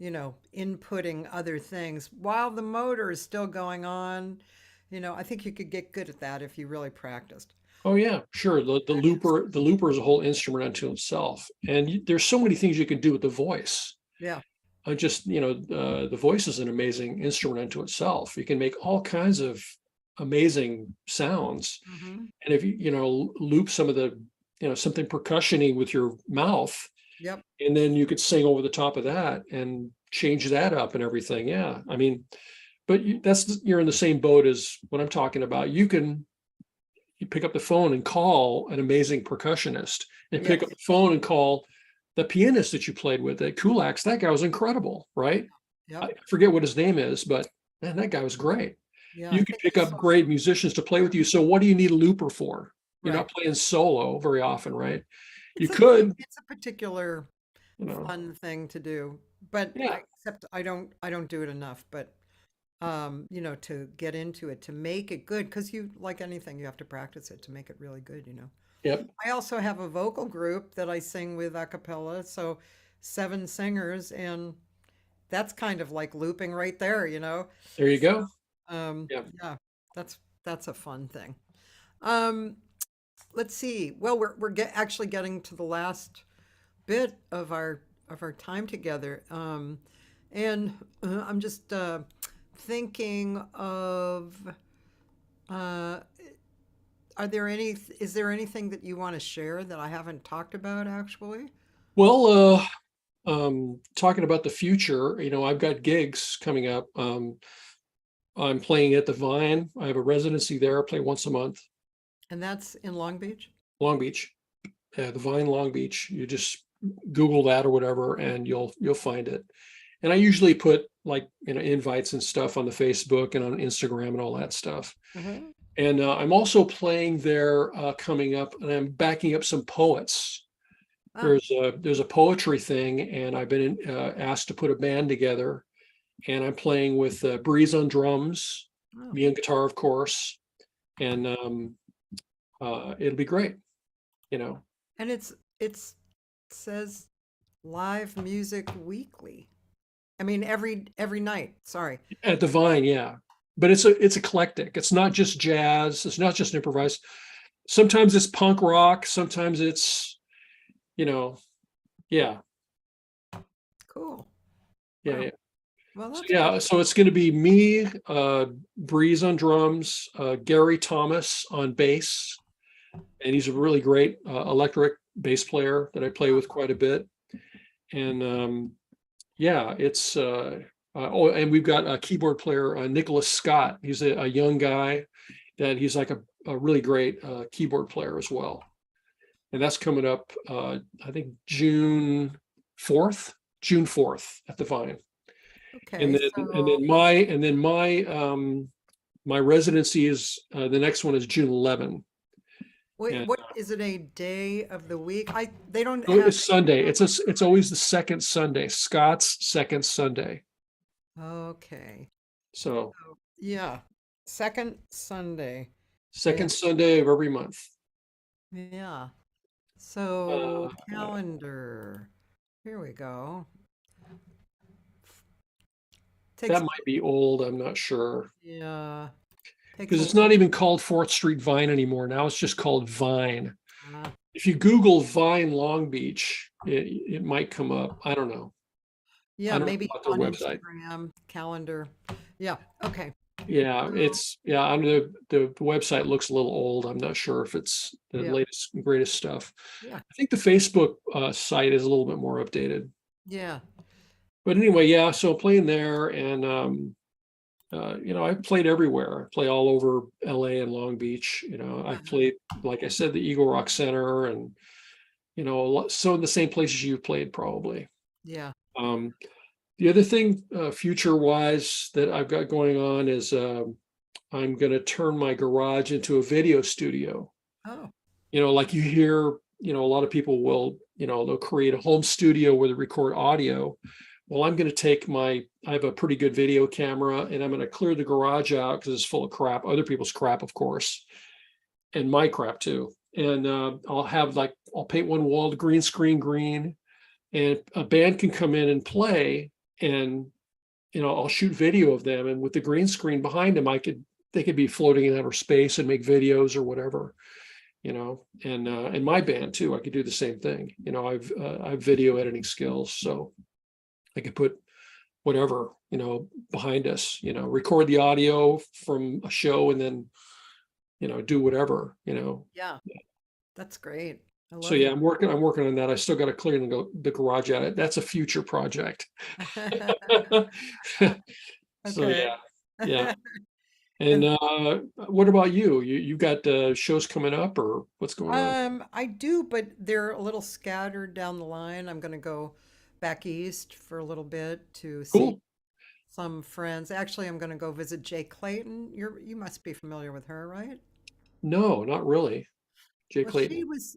inputting other things while the motor is still going on. I think you could get good at that if you really practiced. Oh yeah, sure. The looper is a whole instrument unto itself. And there's so many things you can do with the voice. Yeah. The voice is an amazing instrument unto itself. You can make all kinds of amazing sounds. Hmm. And if loop some of the, something percussion-y with your mouth, Yep. and then you could sing over the top of that and change that up and everything. Yeah. I mean, but you're in the same boat as what I'm talking about. You pick up the phone and call an amazing percussionist, and pick up Yes. the phone and call the pianist that you played with at Kulak's. That guy was incredible, right? Yep. I forget what his name is, but man, that guy was great. Yeah. I You can think pick he's up great musicians to play with you. So what do you need a looper for? You're right. not playing solo very often, right? You It's a could, it's a particular you know, fun thing to do, but yeah, except I don't do it enough. But to get into it, to make it good, because you, like anything, you have to practice it to make it really good. yep, I also have a vocal group that I sing with a cappella, so 7 singers, and that's kind of like looping right there. there you go. Yeah. Yeah, that's a fun thing. Um, let's see. Well, we're actually getting to the last bit of our time together. And I'm just thinking of uh, is there anything that you want to share that I haven't talked about actually? Well, talking about the future, I've got gigs coming up. I'm playing at the Vine. I have a residency there. I play once a month. And that's in Long Beach? Long Beach, the Vine Long Beach. You just Google that or whatever, and you'll find it. And I usually put like invites and stuff on the Facebook and on Instagram and all that stuff. Mhm. And I'm also playing there coming up, and I'm backing up some poets. Ah, There's a poetry thing, and I've been asked to put a band together, and I'm playing with Breeze on drums, oh. me on guitar, of course, and it'll be great. You know, And it says Live Music Weekly. I mean, every night. Sorry. At the Vine, yeah. But it's eclectic. It's not just jazz. It's not just improvised. Sometimes it's punk rock. Sometimes it's, you know, yeah, Cool. yeah, Wow. yeah. Well, So that's yeah, good. so it's going to be me, Breeze on drums, Gary Thomas on bass, and he's a really great electric bass player that I play with quite a bit. And yeah, it's oh, and we've got a keyboard player, Nicolas Scott. He's a young guy that he's like a really great keyboard player as well. And that's coming up, I think June 4th at the Vine. Okay. And So then my residency is the next one is June 11. wait, And what is it a day of the week? They don't oh, have. it's Sunday. It's always the second Sunday, Scott's second Sunday. Okay. So So, yeah. Second Sunday. And second Sunday of every month. yeah. Uh, So calendar. Here we go. Takes that might be old. I'm not sure yeah. Takes because a it's not even called 4th Street Vine anymore. Now it's just called Vine. uh, If you Google Vine Long Beach, it might come up. I don't know. yeah, I don't know maybe about their on website. Instagram calendar. Yeah. Okay. Yeah, So, yeah. I mean, the website looks a little old. I'm not sure if it's the yeah. latest and greatest stuff. Yeah. I think the Facebook site is a little bit more updated. Yeah. But anyway, yeah. So playing there, and I've played everywhere. I play all over LA and Long Beach. I've Uh-huh. played, like I said, the Eagle Rock Center, and so in the same places you've played probably. Yeah. Um, the other thing, future wise, that I've got going on is I'm going to turn my garage into a video studio. Oh. Like you hear, a lot of people will, they'll create a home studio where they record audio. Well, I'm going to I have a pretty good video camera, and I'm going to clear the garage out because it's full of crap, other people's crap, of course, and my crap too. And I'll paint one wall to green screen green, and a band can come in and play, and I'll shoot video of them, and with the green screen behind them, they could be floating in outer space and make videos or whatever. And my band too, I could do the same thing. I've video editing skills, so I could put whatever, behind us, record the audio from a show, and then, do whatever. Yeah. That's great. I So love yeah, I'm working on that. I still got to clear the garage out. That's a future project. that. So Okay. yeah, yeah. And And what about you? You got shows coming up, or what's going on? I do, but they're a little scattered down the line. I'm gonna go back east for a little bit to see Cool. some friends. Actually, I'm gonna go visit Jay Clayton. You must be familiar with her, right? No, not really. Jay Well, she Clayton. was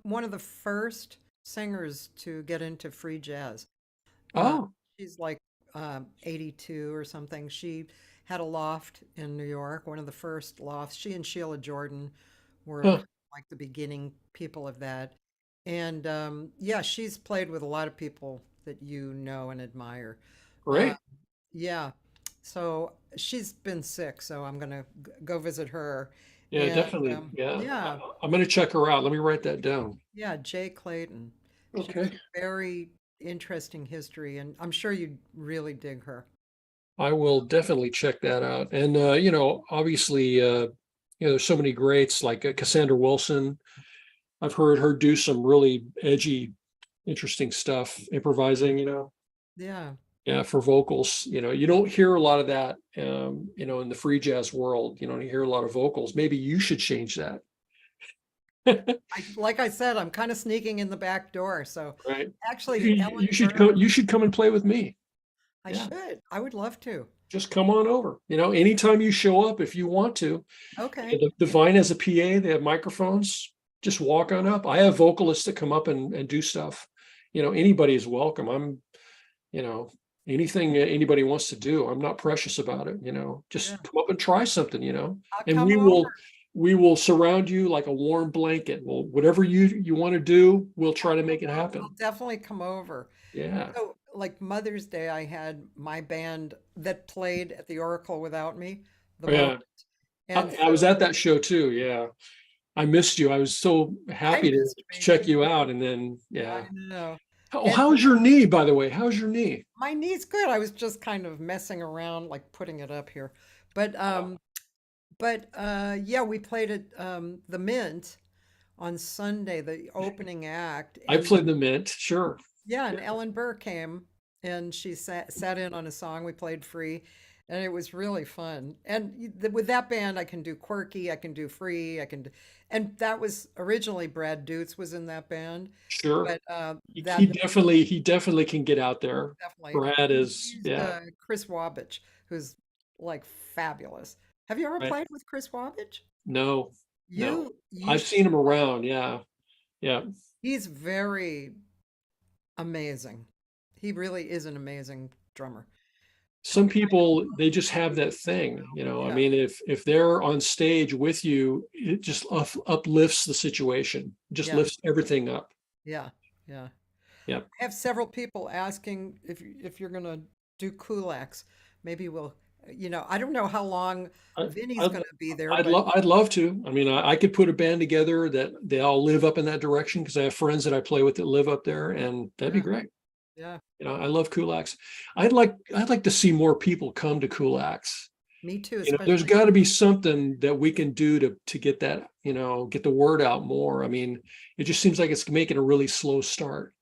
one of the first singers to get into free jazz. Uh, Oh, she's like 82 or something. She had a loft in New York, one of the first lofts. She and Sheila Jordan were huh, like the beginning people of that. And yeah, she's played with a lot of people that you know and admire. Uh, great. yeah, so she's been sick, so I'm gonna go visit her. Yeah, And definitely. Yeah, yeah, I'm gonna check her out. Let me write that down. yeah, Jay Clayton. She has Okay. a very interesting history, and I'm sure you'd really dig her. I will definitely check that out. And obviously, there's so many greats like Cassandra Wilson. I've heard her do some really edgy, interesting stuff, improvising. Yeah, Yeah, for vocals. You don't hear a lot of that. In the free jazz world, you don't hear a lot of vocals. Maybe you should change that. like I said, I'm kind of sneaking in the back door. So Right. actually, You, Ellen you should Burr, come. You should come and play with me. I Yeah. should. I would love to. Just come on over. Anytime you show up, if you want to. Okay. The Vine has a PA, they have microphones. Just walk on up. I have vocalists that come up and do stuff. Anybody is welcome. I'm, anything anybody wants to do. I'm not precious about it. Yeah. Just come up and try something, I'll and come we over. will surround you like a warm blanket. Well, whatever you want to do, we'll try to make it I'll happen. definitely come over. Yeah. So like Mother's Day, I had my band that played at the Oracle without me, the Yeah, moment. And I was so at that show too. Yeah, I missed you. I was so I happy to missed me check too. you out, and then I yeah. know. Oh, And how's your knee, by the way? How's your knee? my knee's good. I was just kind of messing around, like putting it up here. But yeah, we played at the Mint on Sunday, the opening act, I and played the Mint, sure. yeah, and Yeah. Ellen Burr came and she sat in on a song. We played free, and it was really fun. And with that band, I can do quirky, I can do free, and that was originally Brad Dutz was in that band, Sure. but He definitely can get out there. definitely Brad he is, used yeah, Chris Wabich, who's like fabulous. Have you ever right. played with Chris Wabich? No, no. You I've should. seen him around, yeah. Yeah. He's very amazing. He really is an amazing drummer. Some Kind people, they just have that thing, I Yeah, mean, if they're on stage with you, it just uplifts the situation, just yeah, lifts everything up. yeah, yeah. Yeah. I have several people asking if you're gonna do kulaks. Maybe we'll, I don't know how long I, Vinny's I'd, gonna be there, but I'd love to. I mean, I could put a band together that they all live up in that direction because I have friends that I play with that live up there, and that'd be yeah, great. yeah, I love kulaks. I'd like to see more people come to kulaks. me too, There's especially. got to be something that we can do to get that, get the word out more. I mean, it just seems like it's making a really slow start.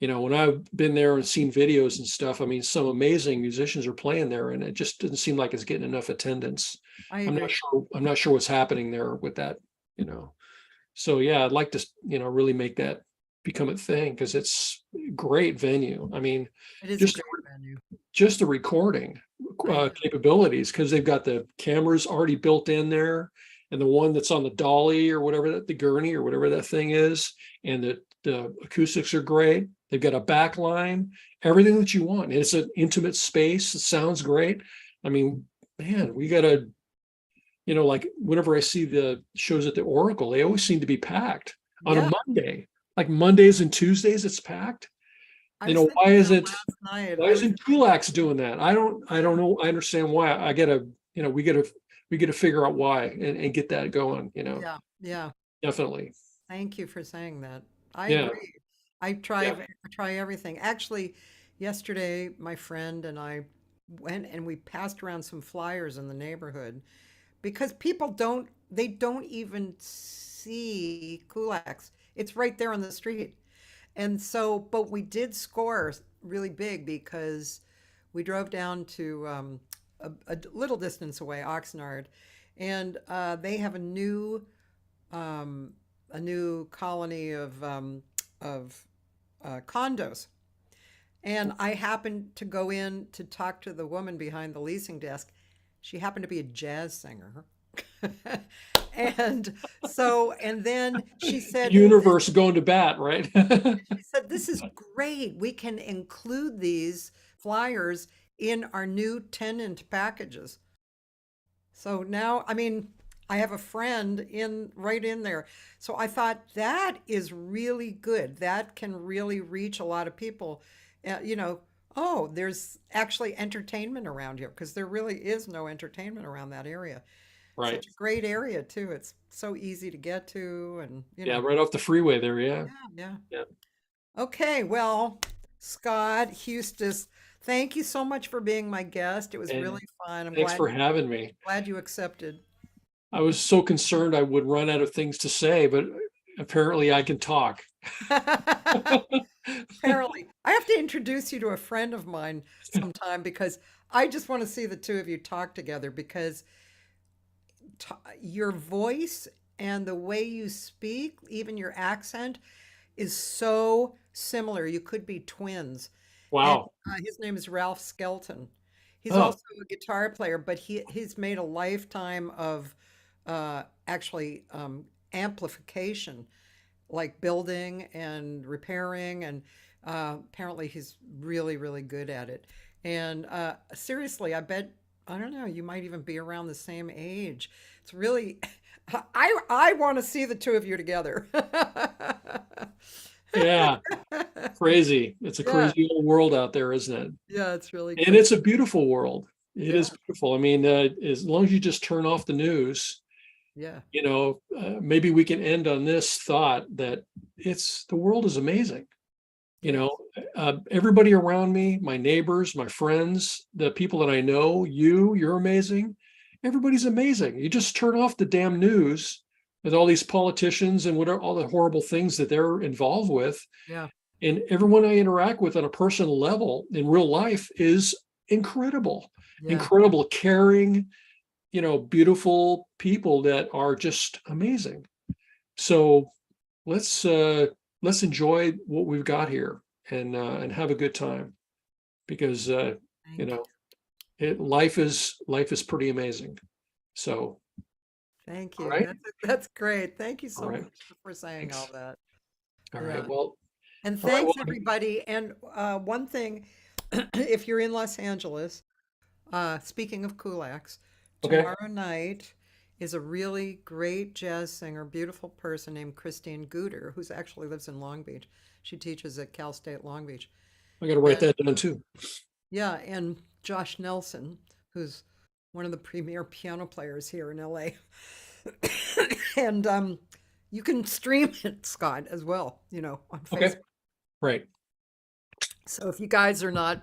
When I've been there and seen videos and stuff, I mean, some amazing musicians are playing there, and it just doesn't seem like it's getting enough attendance. I agree. I'm not sure what's happening there with that, you know. So yeah, I'd like to, really make that become a thing because it's a great venue. I mean, It is a just great venue. just the recording I know. capabilities because they've got the cameras already built in there, and the one that's on the dolly or whatever the gurney or whatever that thing is, and the acoustics are great. They've got a back line, everything that you want. And it's an intimate space. It sounds great. I mean, man, we got to, like whenever I see the shows at the Oracle, they always seem to be packed on a Yeah, Monday. Like Mondays and Tuesdays, it's packed. I was thinking that last night. Why isn't Kulaks doing that? I don't know. I understand why. I gotta, we gotta figure out why and get that going, Yeah, yeah. definitely. Thank you for saying that. I Yeah. agree. Yeah. I try everything. Actually, yesterday my friend and I went and we passed around some flyers in the neighborhood because people they don't even see kulaks. It's right there on the street. And so, but we did score really big because we drove down to a little distance away, Oxnard, and they have um, a new colony of condos. And I happened to go in to talk to the woman behind the leasing desk. She happened to be a jazz singer. And and then she said, Universe going to bat, right? she said, this is great. We can include these flyers in our new tenant packages. So now, I mean, I have a friend in right in there. So I thought that is really good. That can really reach a lot of people. Oh, there's actually entertainment around here because there really is no entertainment around that area. Right. Such a great area too. It's so easy to get to and Yeah, right off the freeway there. Yeah. yeah, yeah. Yeah. Okay, well, Scott Heustis, thank you so much for being my guest. It was And really fun. I'm thanks for having me. glad you accepted. I was so concerned I would run out of things to say, but apparently I can talk. Apparently, I have to introduce you to a friend of mine sometime because I just want to see the two of you talk together because your voice and the way you speak, even your accent, is so similar. You could be twins. And Wow. his name is Ralph Skelton. He's Oh, also a guitar player, but he's made a lifetime of actually amplification, like building and repairing, and apparently he's really, really good at it. And seriously, I don't know, you might even be around the same age. It's really, I want to see the two of you together. yeah. crazy. It's a Yeah. crazy old world out there, isn't it? Yeah, it's really And crazy. it's a beautiful world. It is beautiful. I mean, as long as you just turn off the news, Yeah. maybe we can end on this thought that the world is amazing. Yes. Everybody around me, my neighbors, my friends, the people that I know, you're amazing. Everybody's amazing. You just turn off the damn news with all these politicians and whatever, all the horrible things that they're involved with. Yeah. And everyone I interact with on a personal level in real life is incredible, Yeah. caring, beautiful people that are just amazing. So let's enjoy what we've got here and have a good time, because Thank you. life is pretty amazing. So, Thank all you. right, That's great. Thank you all so right, much for saying all thanks. that. All Yeah. right, well, And all right, thanks well, everybody. And one thing, if you're in Los Angeles, speaking of kulaks, okay, tomorrow night is a really great jazz singer, beautiful person named Christine Gooter, who's actually lives in Long Beach. She teaches at Cal State Long Beach. I got to write And that down too. yeah, and Josh Nelson, who's one of the premier piano players here in LA. And you can stream it, Scott, as well, on Okay, Facebook. right. So if you guys are not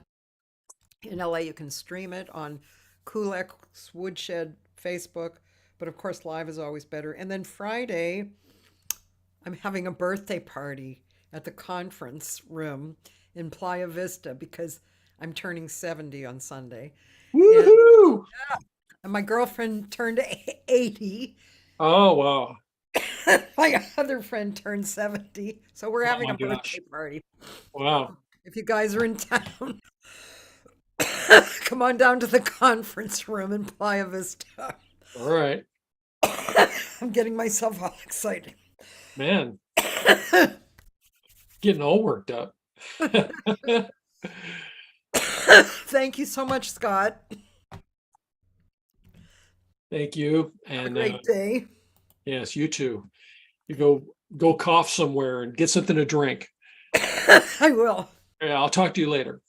in LA, you can stream it on Kulak's Woodshed Facebook. But of course, live is always better. And then Friday, I'm having a birthday party at the conference room in Playa Vista because I'm turning 70 on Sunday. And, Woohoo! and my girlfriend turned 80. Oh wow! My other friend turned 70. So we're Oh having my a birthday gosh! party. Wow! If you guys are in town, come on down to the conference room in Playa Vista. All right, I'm getting myself all excited. man, getting all worked up. Thank you so much, Scott. Thank you, Have a and great day. yes, you too. You go cough somewhere and get something to drink. I will. Yeah, I'll talk to you later.